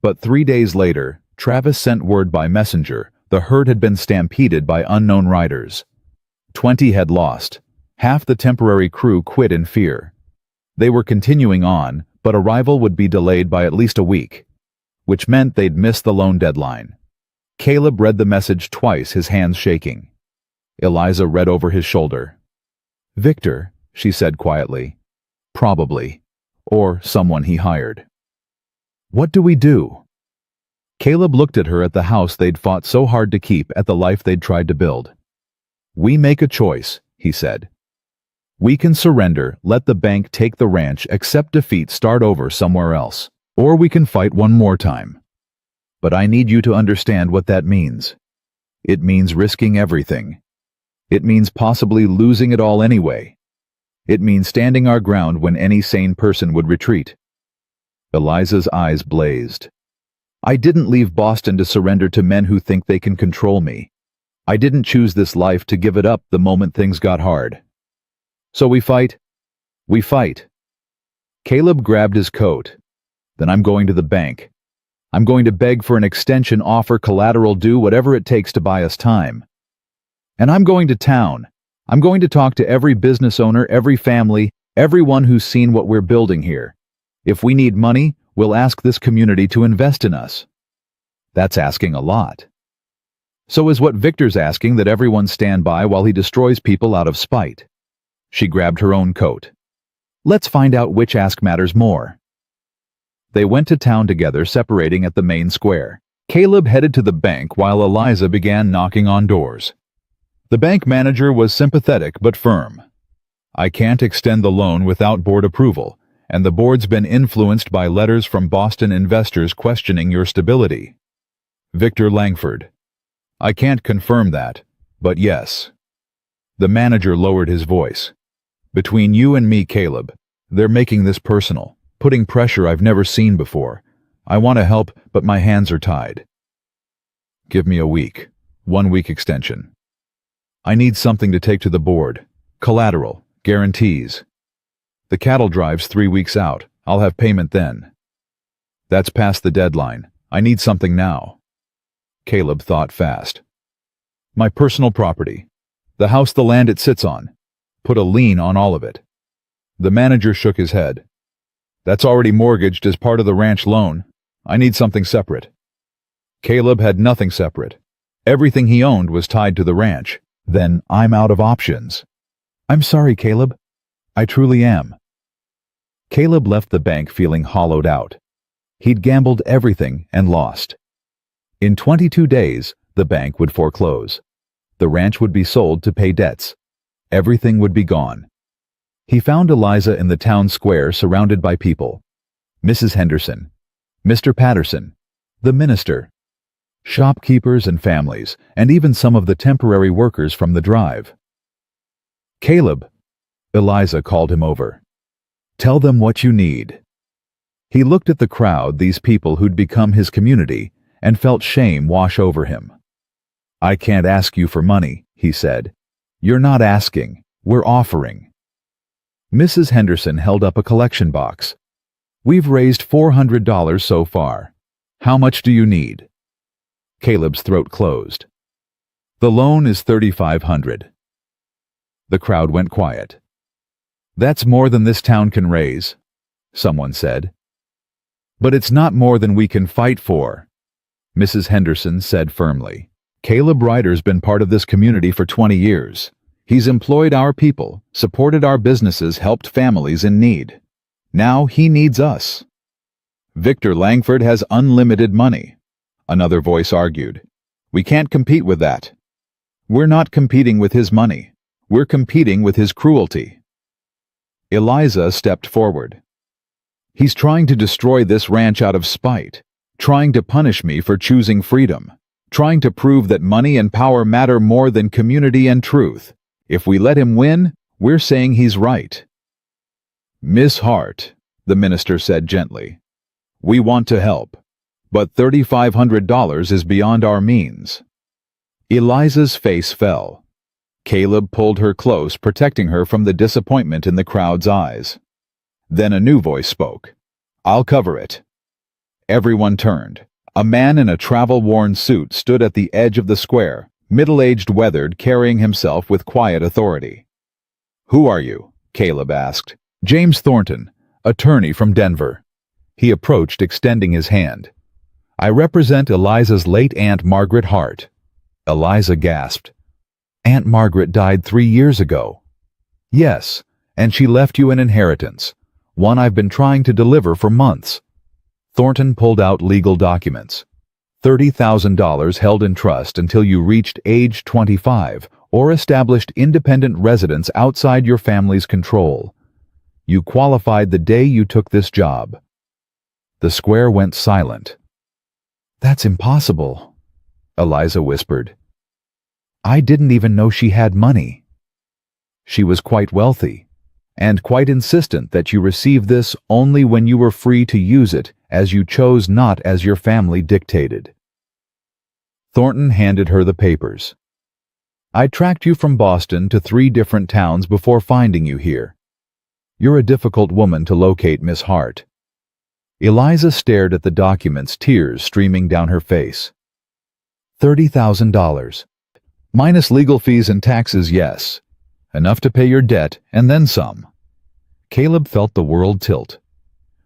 But 3 days later, Travis sent word by messenger the herd had been stampeded by unknown riders. 20 had lost. Half the temporary crew quit in fear. They were continuing on, but arrival would be delayed by at least a week, which meant they'd miss the loan deadline. Caleb read the message twice, his hands shaking. Eliza read over his shoulder. "Victor," she said quietly. "Probably. Or someone he hired." "What do we do?" Caleb looked at her, at the house they'd fought so hard to keep, at the life they'd tried to build. "We make a choice," he said. "We can surrender, let the bank take the ranch, accept defeat, start over somewhere else. Or we can fight one more time. But I need you to understand what that means. It means risking everything. It means possibly losing it all anyway. It means standing our ground when any sane person would retreat." Eliza's eyes blazed. "I didn't leave Boston to surrender to men who think they can control me. I didn't choose this life to give it up the moment things got hard. So we fight. We fight." Caleb grabbed his coat. "Then I'm going to the bank. I'm going to beg for an extension, offer collateral, do whatever it takes to buy us time. And I'm going to town. I'm going to talk to every business owner, every family, everyone who's seen what we're building here. If we need money, we'll ask this community to invest in us." That's asking a lot. So is what Victor's asking, that everyone stand by while he destroys people out of spite. She grabbed her own coat. "Let's find out which ask matters more." They went to town together, separating at the main square. Caleb headed to the bank while Eliza began knocking on doors. The bank manager was sympathetic but firm. "I can't extend the loan without board approval, and the board's been influenced by letters from Boston investors questioning your stability." Victor Langford. "I can't confirm that, but yes." The manager lowered his voice. "Between you and me, Caleb, they're making this personal, putting pressure I've never seen before. I want to help, but my hands are tied." "Give me a week. 1 week extension. I need something to take to the board. Collateral, guarantees. The cattle drive's 3 weeks out. I'll have payment then." "That's past the deadline. I need something now." Caleb thought fast. "My personal property. The house, the land it sits on. Put a lien on all of it." The manager shook his head. "That's already mortgaged as part of the ranch loan. I need something separate." Caleb had nothing separate. Everything he owned was tied to the ranch. "Then I'm out of options." "I'm sorry, Caleb. I truly am." Caleb left the bank feeling hollowed out. He'd gambled everything and lost. In 22 days, the bank would foreclose. The ranch would be sold to pay debts. Everything would be gone. He found Eliza in the town square, surrounded by people. Mrs. Henderson, Mr. Patterson, the minister, shopkeepers and families, and even some of the temporary workers from the drive. "Caleb," Eliza called him over. "Tell them what you need." He looked at the crowd, these people who'd become his community, and felt shame wash over him. "I can't ask you for money," he said. "You're not asking, we're offering." Mrs. Henderson held up a collection box. "We've raised $400 so far. How much do you need?" Caleb's throat closed. "The loan is $3,500. The crowd went quiet. "That's more than this town can raise," someone said. "But it's not more than we can fight for," Mrs. Henderson said firmly. "Caleb Ryder's been part of this community for 20 years. He's employed our people, supported our businesses, helped families in need. Now he needs us." "Victor Langford has unlimited money," another voice argued. We can't compete with that. We're not competing with his money. We're competing with his cruelty. Eliza stepped forward. He's trying to destroy this ranch out of spite, trying to punish me for choosing freedom, trying to prove that money and power matter more than community and truth. If we let him win, we're saying he's right. Miss Hart, the minister said gently, we want to help, but $3,500 is beyond our means. Eliza's face fell. Caleb pulled her close, protecting her from the disappointment in the crowd's eyes. Then a new voice spoke. I'll cover it. Everyone turned. A man in a travel-worn suit stood at the edge of the square, middle-aged, weathered, carrying himself with quiet authority. Who are you? Caleb asked. James Thornton, attorney from Denver. He approached, extending his hand. I represent Eliza's late Aunt Margaret Hart. Eliza gasped. Aunt Margaret died 3 years ago. Yes, and she left you an inheritance, one I've been trying to deliver for months. Thornton pulled out legal documents. $30,000 held in trust until you reached age 25 or established independent residence outside your family's control. You qualified the day you took this job. The square went silent. That's impossible, Eliza whispered. I didn't even know she had money. She was quite wealthy, and quite insistent that you receive this only when you were free to use it as you chose, not as your family dictated. Thornton handed her the papers. I tracked you from Boston to 3 different towns before finding you here. You're a difficult woman to locate, Miss Hart. Eliza stared at the documents, tears streaming down her face. $30,000. Minus legal fees and taxes, yes. Enough to pay your debt, and then some. Caleb felt the world tilt.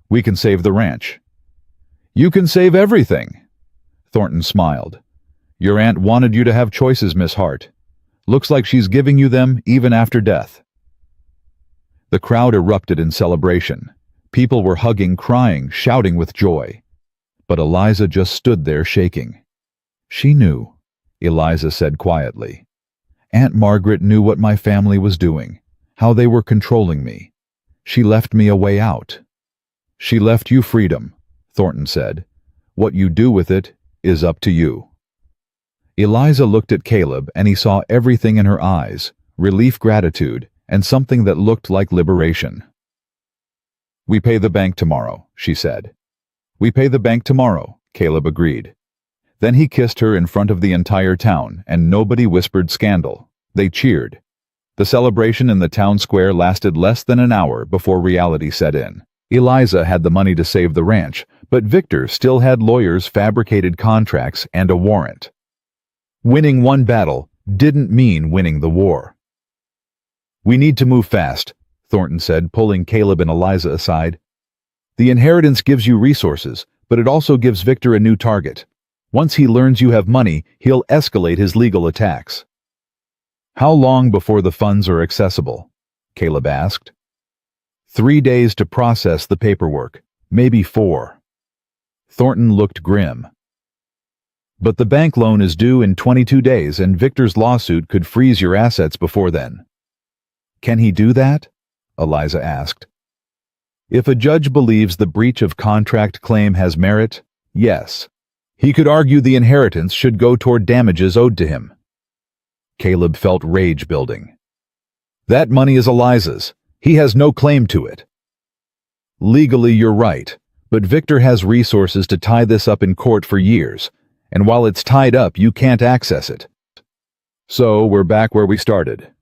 We can save the ranch. You can save everything. Thornton smiled. Your aunt wanted you to have choices, Miss Hart. Looks like she's giving you them even after death. The crowd erupted in celebration. People were hugging, crying, shouting with joy. But Eliza just stood there shaking. She knew, Eliza said quietly. Aunt Margaret knew what my family was doing, how they were controlling me. She left me a way out. She left you freedom, Thornton said. What you do with it is up to you. Eliza looked at Caleb, and he saw everything in her eyes, relief, gratitude, and something that looked like liberation. We pay the bank tomorrow, she said. We pay the bank tomorrow, Caleb agreed. Then he kissed her in front of the entire town, and nobody whispered scandal. They cheered. The celebration in the town square lasted less than an hour before reality set in. Eliza had the money to save the ranch, but Victor still had lawyers, fabricated contracts, and a warrant. Winning one battle didn't mean winning the war. We need to move fast, Thornton said, pulling Caleb and Eliza aside. The inheritance gives you resources, but it also gives Victor a new target. Once he learns you have money, he'll escalate his legal attacks. How long before the funds are accessible? Caleb asked. 3 days to process the paperwork, maybe 4. Thornton looked grim. But the bank loan is due in 22 days, and Victor's lawsuit could freeze your assets before then. Can he do that? Eliza asked. If a judge believes the breach of contract claim has merit, yes. He could argue the inheritance should go toward damages owed to him. Caleb felt rage building. That money is Eliza's. He has no claim to it. Legally, you're right, but Victor has resources to tie this up in court for years, and while it's tied up, you can't access it. So we're back where we started.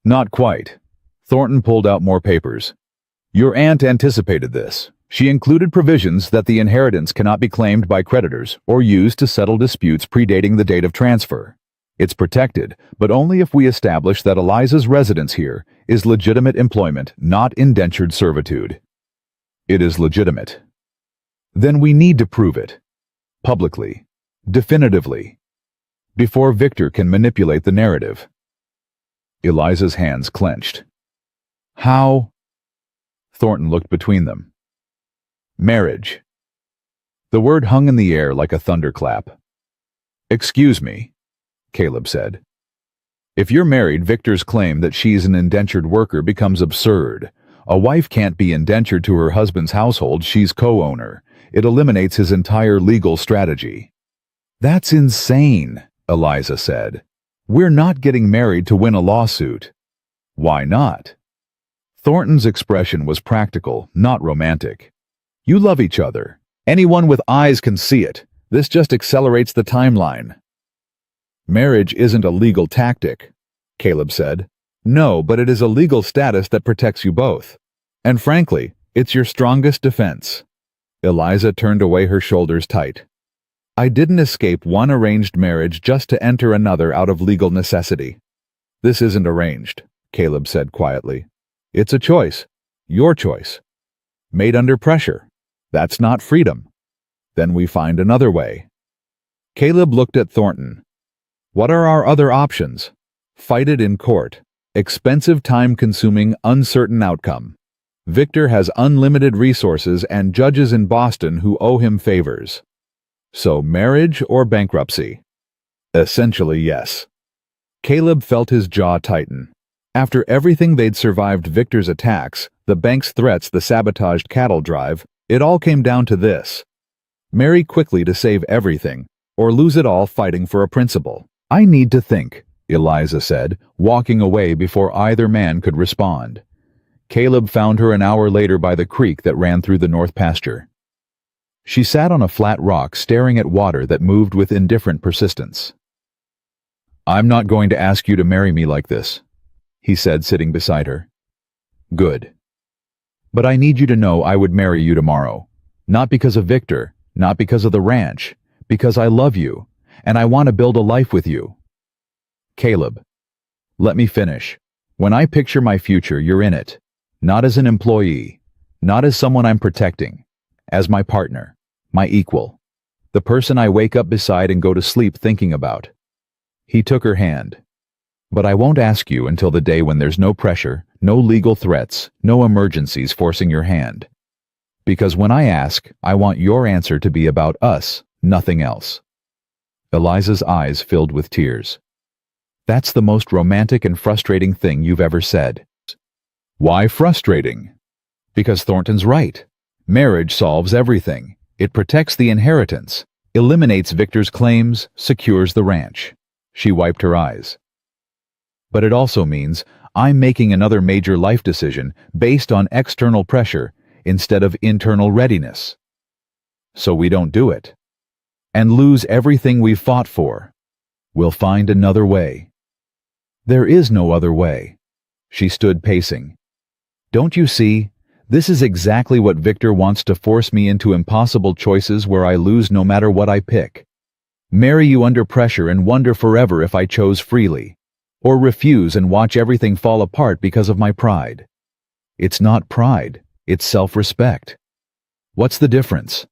Not quite. Thornton pulled out more papers. Your aunt anticipated this. She included provisions that the inheritance cannot be claimed by creditors or used to settle disputes predating the date of transfer. It's protected, but only if we establish that Eliza's residence here is legitimate employment, not indentured servitude. It is legitimate. Then we need to prove it. Publicly. Definitively. Before Victor can manipulate the narrative. Eliza's hands clenched. How? Thornton looked between them. Marriage. The word hung in the air like a thunderclap. Excuse me, Caleb said. If you're married, Victor's claim that she's an indentured worker becomes absurd. A wife can't be indentured to her husband's household, she's co-owner. It eliminates his entire legal strategy. That's insane, Eliza said. We're not getting married to win a lawsuit. Why not? Thornton's expression was practical, not romantic. You love each other. Anyone with eyes can see it. This just accelerates the timeline. Marriage isn't a legal tactic, Caleb said. No, but it is a legal status that protects you both. And frankly, it's your strongest defense. Eliza turned away, her shoulders tight. I didn't escape one arranged marriage just to enter another out of legal necessity. This isn't arranged, Caleb said quietly. It's a choice. Your choice. Made under pressure. That's not freedom. Then we find another way. Caleb looked at Thornton. What are our other options? Fight it in court. Expensive, time-consuming, uncertain outcome. Victor has unlimited resources and judges in Boston who owe him favors. So marriage or bankruptcy? Essentially, yes. Caleb felt his jaw tighten. After everything they'd survived, Victor's attacks, the bank's threats, the sabotaged cattle drive, it all came down to this. Marry quickly to save everything, or lose it all fighting for a principle. I need to think, Eliza said, walking away before either man could respond. Caleb found her an hour later by the creek that ran through the north pasture. She sat on a flat rock staring at water that moved with indifferent persistence. I'm not going to ask you to marry me like this, he said, sitting beside her. Good. But I need you to know I would marry you tomorrow. Not because of Victor, not because of the ranch, because I love you, and I want to build a life with you. Caleb, let me finish. When I picture my future, you're in it. Not as an employee, not as someone I'm protecting, as my partner, my equal, the person I wake up beside and go to sleep thinking about. He took her hand. But I won't ask you until the day when there's no pressure, no legal threats, no emergencies forcing your hand. Because when I ask, I want your answer to be about us, nothing else. Eliza's eyes filled with tears. That's the most romantic and frustrating thing you've ever said. Why frustrating? Because Thornton's right. Marriage solves everything. It protects the inheritance, eliminates Victor's claims, secures the ranch. She wiped her eyes. But it also means I'm making another major life decision based on external pressure instead of internal readiness. So we don't do it. And lose everything we've fought for. We'll find another way. There is no other way. She stood pacing. Don't you see? This is exactly what Victor wants, to force me into impossible choices where I lose no matter what I pick. Marry you under pressure and wonder forever if I chose freely. Or refuse and watch everything fall apart because of my pride. It's not pride, it's self-respect. What's the difference?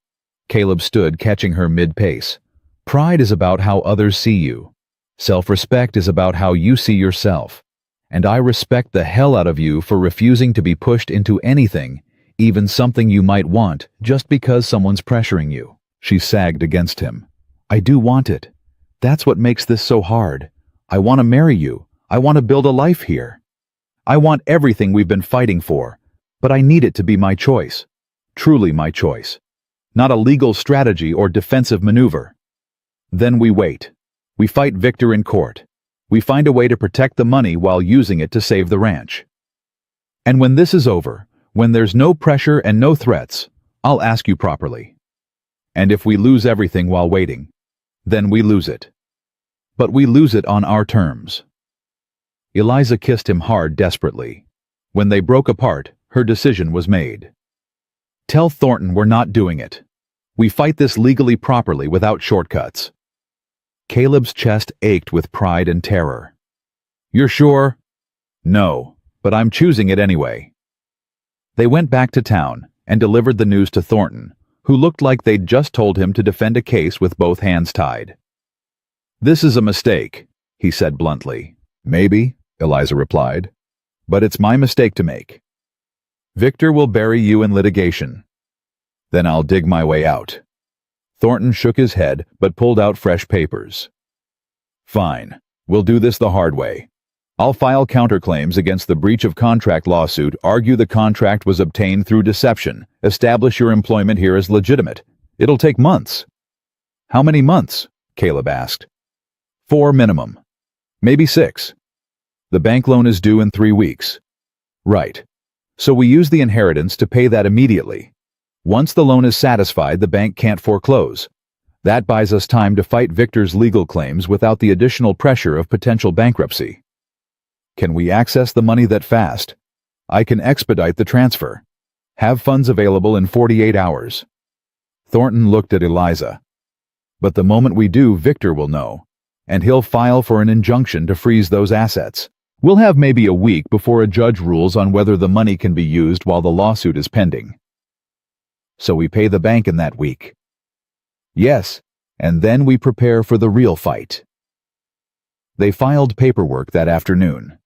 Caleb stood, catching her mid-pace. Pride is about how others see you. Self-respect is about how you see yourself. And I respect the hell out of you for refusing to be pushed into anything, even something you might want, just because someone's pressuring you. She sagged against him. I do want it. That's what makes this so hard. I want to marry you. I want to build a life here. I want everything we've been fighting for, but I need it to be my choice. Truly my choice. Not a legal strategy or defensive maneuver. Then we wait. We fight Victor in court. We find a way to protect the money while using it to save the ranch. And when this is over, when there's no pressure and no threats, I'll ask you properly. And if we lose everything while waiting, then we lose it. But we lose it on our terms. Eliza kissed him hard, desperately. When they broke apart, her decision was made. Tell Thornton we're not doing it. We fight this legally properly without shortcuts. Caleb's chest ached with pride and terror. You're sure? No, but I'm choosing it anyway. They went back to town and delivered the news to Thornton, who looked like they'd just told him to defend a case with both hands tied. This is a mistake, he said bluntly. Maybe, Eliza replied, but it's my mistake to make. Victor will bury you in litigation. Then I'll dig my way out. Thornton shook his head but pulled out fresh papers. Fine. We'll do this the hard way. I'll file counterclaims against the breach of contract lawsuit, argue the contract was obtained through deception, establish your employment here as legitimate. It'll take months. How many months? Caleb asked. 4 minimum. Maybe 6. The bank loan is due in 3 weeks. Right. So we use the inheritance to pay that immediately. Once the loan is satisfied, the bank can't foreclose. That buys us time to fight Victor's legal claims without the additional pressure of potential bankruptcy. Can we access the money that fast? I can expedite the transfer. Have funds available in 48 hours. Thornton looked at Eliza. But the moment we do, Victor will know, and he'll file for an injunction to freeze those assets. We'll have maybe a week before a judge rules on whether the money can be used while the lawsuit is pending. So we pay the bank in that week. Yes, and then we prepare for the real fight. They filed paperwork that afternoon.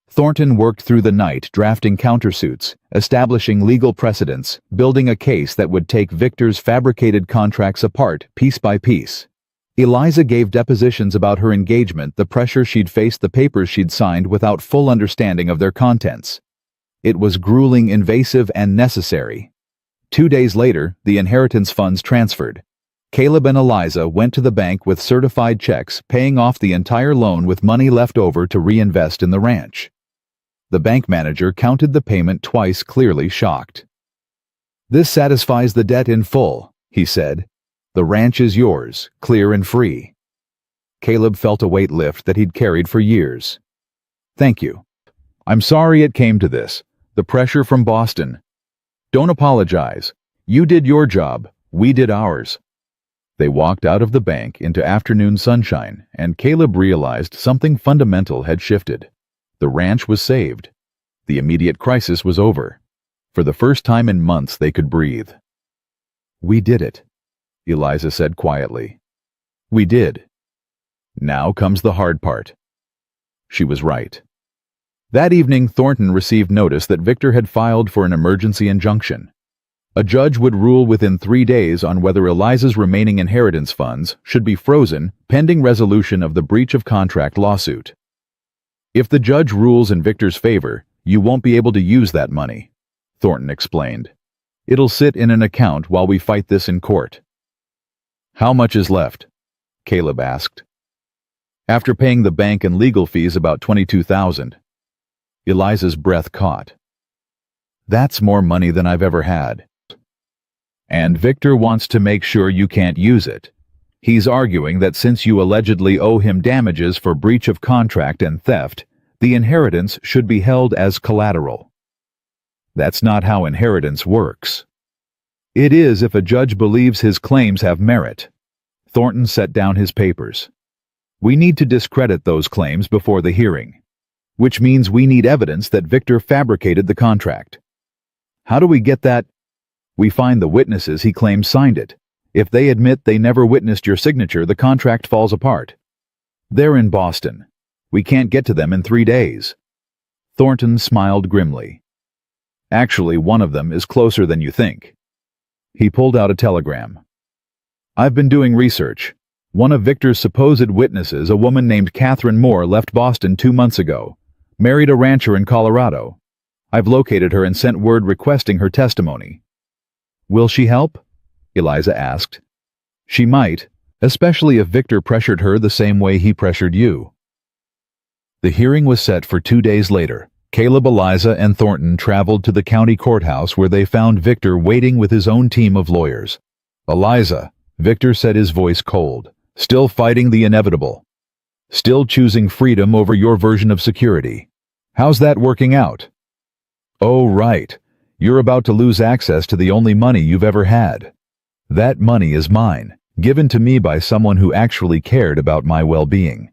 Thornton worked through the night drafting countersuits, establishing legal precedents, building a case that would take Victor's fabricated contracts apart piece by piece. Eliza gave depositions about her engagement, the pressure she'd faced, the papers she'd signed without full understanding of their contents. It was grueling, invasive, and necessary. 2 days later, the inheritance funds transferred. Caleb and Eliza went to the bank with certified checks, paying off the entire loan with money left over to reinvest in the ranch. The bank manager counted the payment twice, clearly shocked. "This satisfies the debt in full," he said. "The ranch is yours, clear and free." Caleb felt a weight lift that he'd carried for years. "Thank you. I'm sorry it came to this. The pressure from Boston. Don't apologize. You did your job, we did ours." They walked out of the bank into afternoon sunshine, and Caleb realized something fundamental had shifted. The ranch was saved. The immediate crisis was over. For the first time in months, they could breathe. "We did it," Eliza said quietly. "We did. Now comes the hard part." She was right. That evening, Thornton received notice that Victor had filed for an emergency injunction. A judge would rule within 3 days on whether Eliza's remaining inheritance funds should be frozen pending resolution of the breach of contract lawsuit. "If the judge rules in Victor's favor, you won't be able to use that money," Thornton explained. "It'll sit in an account while we fight this in court." "How much is left?" Caleb asked. "After paying the bank and legal fees, about $22,000. Eliza's breath caught. "That's more money than I've ever had." "And Victor wants to make sure you can't use it. He's arguing that since you allegedly owe him damages for breach of contract and theft, the inheritance should be held as collateral." "That's not how inheritance works." "It is if a judge believes his claims have merit." Thornton set down his papers. "We need to discredit those claims before the hearing, which means we need evidence that Victor fabricated the contract." "How do we get that?" "We find the witnesses he claims signed it. If they admit they never witnessed your signature, the contract falls apart. They're in Boston. We can't get to them in 3 days." Thornton smiled grimly. "Actually, one of them is closer than you think." He pulled out a telegram. "I've been doing research. One of Victor's supposed witnesses, a woman named Catherine Moore, left Boston 2 months ago, married a rancher in Colorado. I've located her and sent word requesting her testimony." "Will she help?" Eliza asked. "She might, especially if Victor pressured her the same way he pressured you." The hearing was set for 2 days later. Caleb, Eliza, and Thornton traveled to the county courthouse where they found Victor waiting with his own team of lawyers. "Eliza," Victor said, his voice cold, "still fighting the inevitable. Still choosing freedom over your version of security. How's that working out?" "Oh, right. You're about to lose access to the only money you've ever had. That money is mine, given to me by someone who actually cared about my well-being.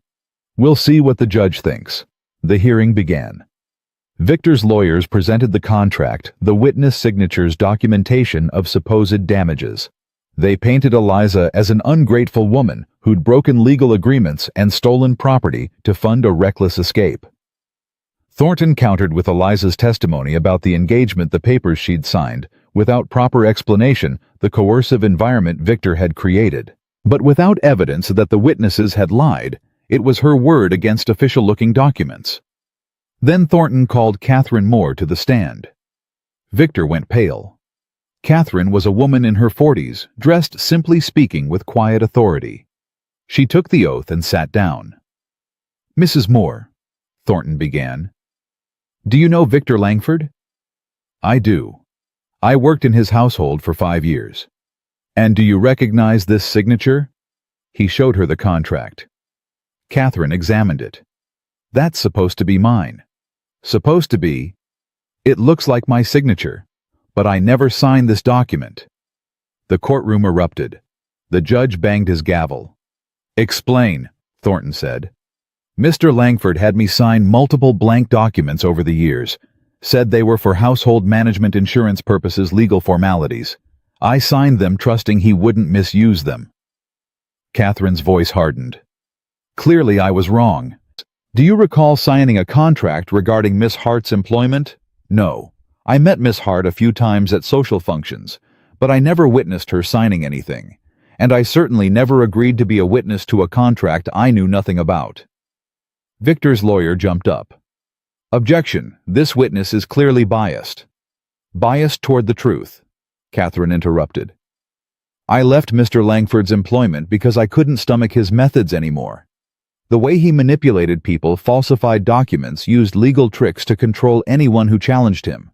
We'll see what the judge thinks." The hearing began. Victor's lawyers presented the contract, the witness signatures, documentation of supposed damages. They painted Eliza as an ungrateful woman who'd broken legal agreements and stolen property to fund a reckless escape. Thornton countered with Eliza's testimony about the engagement, the papers she'd signed, without proper explanation, the coercive environment Victor had created. But without evidence that the witnesses had lied, it was her word against official-looking documents. Then Thornton called Catherine Moore to the stand. Victor went pale. Catherine was a woman in her 40s, dressed simply speaking with quiet authority. She took the oath and sat down. "Mrs. Moore," Thornton began, "do you know Victor Langford?" "I do. I worked in his household for 5 years. And do you recognize this signature?" He showed her the contract. Catherine examined it. "That's supposed to be mine." "Supposed to be? It looks like my signature, but I never signed this document." The courtroom erupted. The judge banged his gavel. "Explain," Thornton said. "Mr. Langford had me sign multiple blank documents over the years, said they were for household management insurance purposes, legal formalities. I signed them trusting he wouldn't misuse them." Catherine's voice hardened. "Clearly I was wrong. Do you recall signing a contract regarding Miss Hart's employment?" "No. I met Miss Hart a few times at social functions, but I never witnessed her signing anything, and I certainly never agreed to be a witness to a contract I knew nothing about." Victor's lawyer jumped up. "Objection. This witness is clearly biased." "Biased toward the truth," Catherine interrupted. "I left Mr. Langford's employment because I couldn't stomach his methods anymore. The way he manipulated people, falsified documents, used legal tricks to control anyone who challenged him.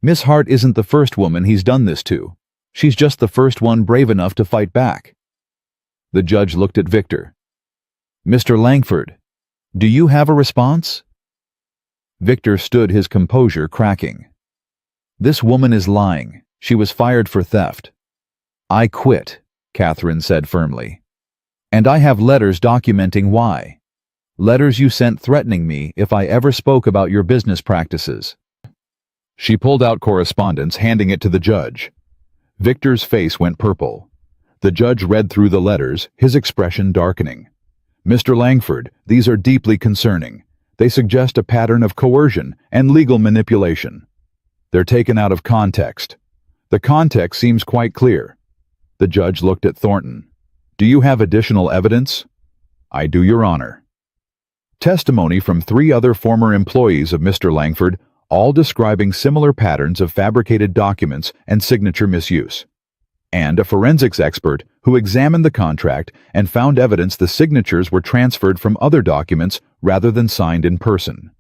Miss Hart isn't the first woman he's done this to. She's just the first one brave enough to fight back." The judge looked at Victor. "Mr. Langford, do you have a response?" Victor stood, his composure cracking. "This woman is lying. She was fired for theft." "I quit," Catherine said firmly. "And I have letters documenting why. Letters you sent threatening me if I ever spoke about your business practices." She pulled out correspondence, handing it to the judge. Victor's face went purple. The judge read through the letters, his expression darkening. "Mr. Langford, these are deeply concerning. They suggest a pattern of coercion and legal manipulation. They're taken out of context. The context seems quite clear." The judge looked at Thornton. "Do you have additional evidence?" "I do, Your Honor." Testimony from 3 other former employees of Mr. Langford, all describing similar patterns of fabricated documents and signature misuse. And a forensics expert who examined the contract and found evidence the signatures were transferred from other documents rather than signed in person.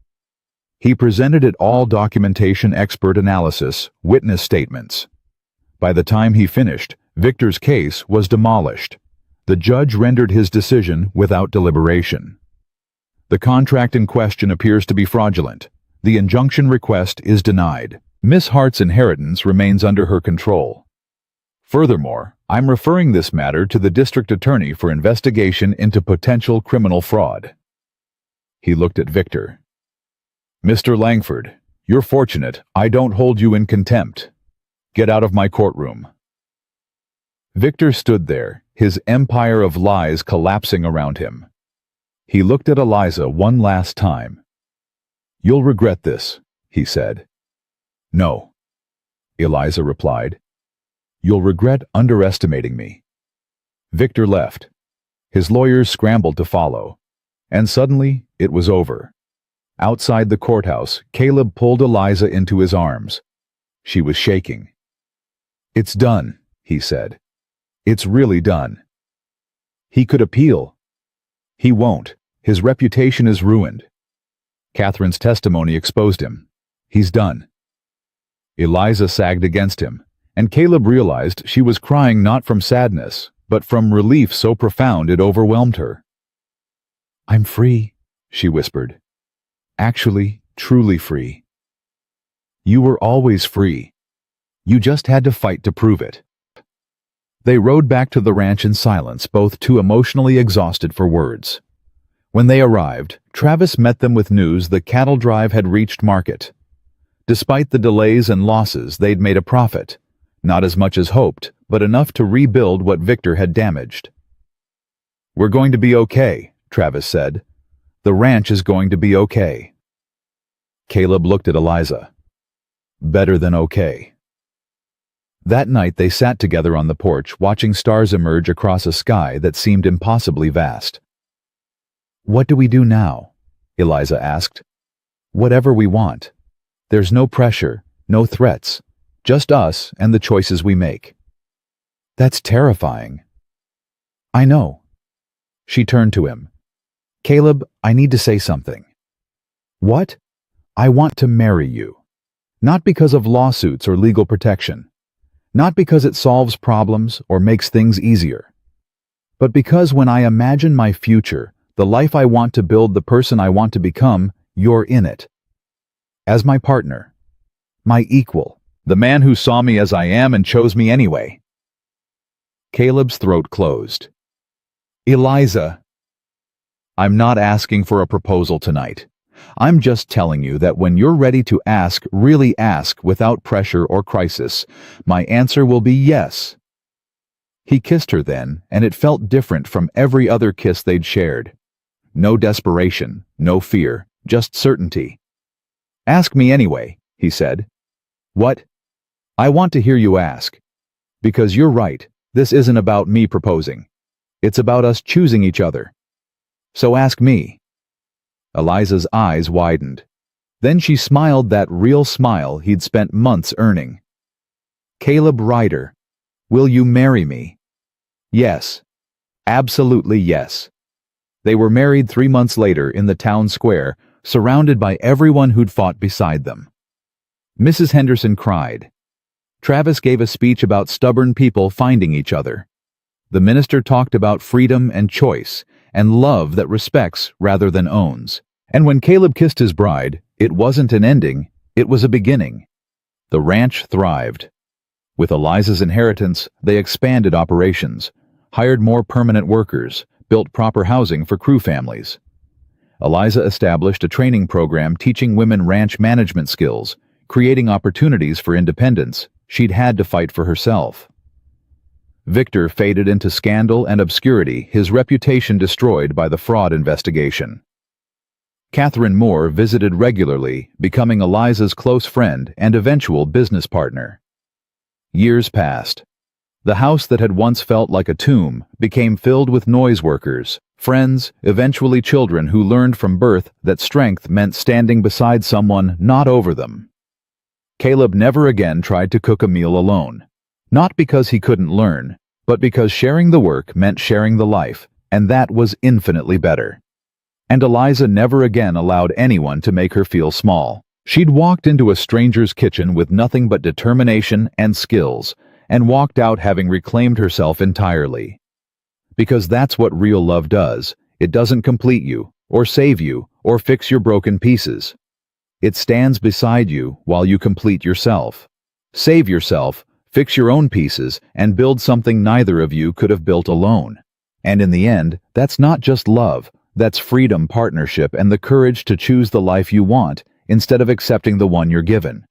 He presented it all: documentation, expert analysis, witness statements. By the time he finished, Victor's case was demolished. The judge rendered his decision without deliberation. The contract in question appears to be fraudulent. The injunction request is denied. Miss Hart's inheritance remains under her control. Furthermore, I'm referring this matter to the district attorney for investigation into potential criminal fraud." He looked at Victor. "Mr. Langford, you're fortunate I don't hold you in contempt. Get out of my courtroom." Victor stood there, his empire of lies collapsing around him. He looked at Eliza one last time. "You'll regret this," he said. "No," Eliza replied. "You'll regret underestimating me." Victor left. His lawyers scrambled to follow. And suddenly, it was over. Outside the courthouse, Caleb pulled Eliza into his arms. She was shaking. "It's done," he said. "It's really done." He could appeal. He won't. His reputation is ruined. Catherine's testimony exposed him. He's done. Eliza sagged against him, and Caleb realized she was crying not from sadness, but from relief so profound it overwhelmed her. "I'm free," she whispered. "Actually, truly free." "You were always free. You just had to fight to prove it." They rode back to the ranch in silence, both too emotionally exhausted for words. When they arrived, Travis met them with news the cattle drive had reached market. Despite the delays and losses, they'd made a profit. Not as much as hoped, but enough to rebuild what Victor had damaged. "We're going to be okay," Travis said. "The ranch is going to be okay." Caleb looked at Eliza. "Better than okay." That night they sat together on the porch, watching stars emerge across a sky that seemed impossibly vast. "What do we do now?" Eliza asked. "Whatever we want. There's no pressure, no threats, just us and the choices we make." "That's terrifying." "I know." She turned to him. "Caleb, I need to say something." "What?" "I want to marry you. Not because of lawsuits or legal protection. Not because it solves problems or makes things easier. But because when I imagine my future, the life I want to build, the person I want to become, you're in it. As my partner. My equal. The man who saw me as I am and chose me anyway." Caleb's throat closed. "Eliza, I'm not asking for a proposal tonight. I'm just telling you that when you're ready to ask, really ask without pressure or crisis, my answer will be yes." He kissed her then, and it felt different from every other kiss they'd shared. No desperation, no fear, just certainty. "Ask me anyway," he said. "What?" "I want to hear you ask. Because you're right, this isn't about me proposing. It's about us choosing each other. So ask me." Eliza's eyes widened. Then she smiled that real smile he'd spent months earning. "Caleb Ryder, will you marry me?" "Yes. Absolutely yes." They were married 3 months later in the town square, surrounded by everyone who'd fought beside them. Mrs. Henderson cried. Travis gave a speech about stubborn people finding each other. The minister talked about freedom and choice, and love that respects rather than owns. And when Caleb kissed his bride, it wasn't an ending, it was a beginning. The ranch thrived. With Eliza's inheritance, they expanded operations, hired more permanent workers, built proper housing for crew families. Eliza established a training program teaching women ranch management skills, creating opportunities for independence she'd had to fight for herself. Victor faded into scandal and obscurity, his reputation destroyed by the fraud investigation. Catherine Moore visited regularly, becoming Eliza's close friend and eventual business partner. Years passed. The house that had once felt like a tomb became filled with noise workers, friends, eventually children who learned from birth that strength meant standing beside someone, not over them. Caleb never again tried to cook a meal alone. Not because he couldn't learn, but because sharing the work meant sharing the life, and that was infinitely better. And Eliza never again allowed anyone to make her feel small. She'd walked into a stranger's kitchen with nothing but determination and skills, and walked out having reclaimed herself entirely. Because that's what real love does. It doesn't complete you, or save you, or fix your broken pieces. It stands beside you while you complete yourself. Save yourself, fix your own pieces, and build something neither of you could have built alone. And in the end, that's not just love, that's freedom, partnership, and the courage to choose the life you want instead of accepting the one you're given.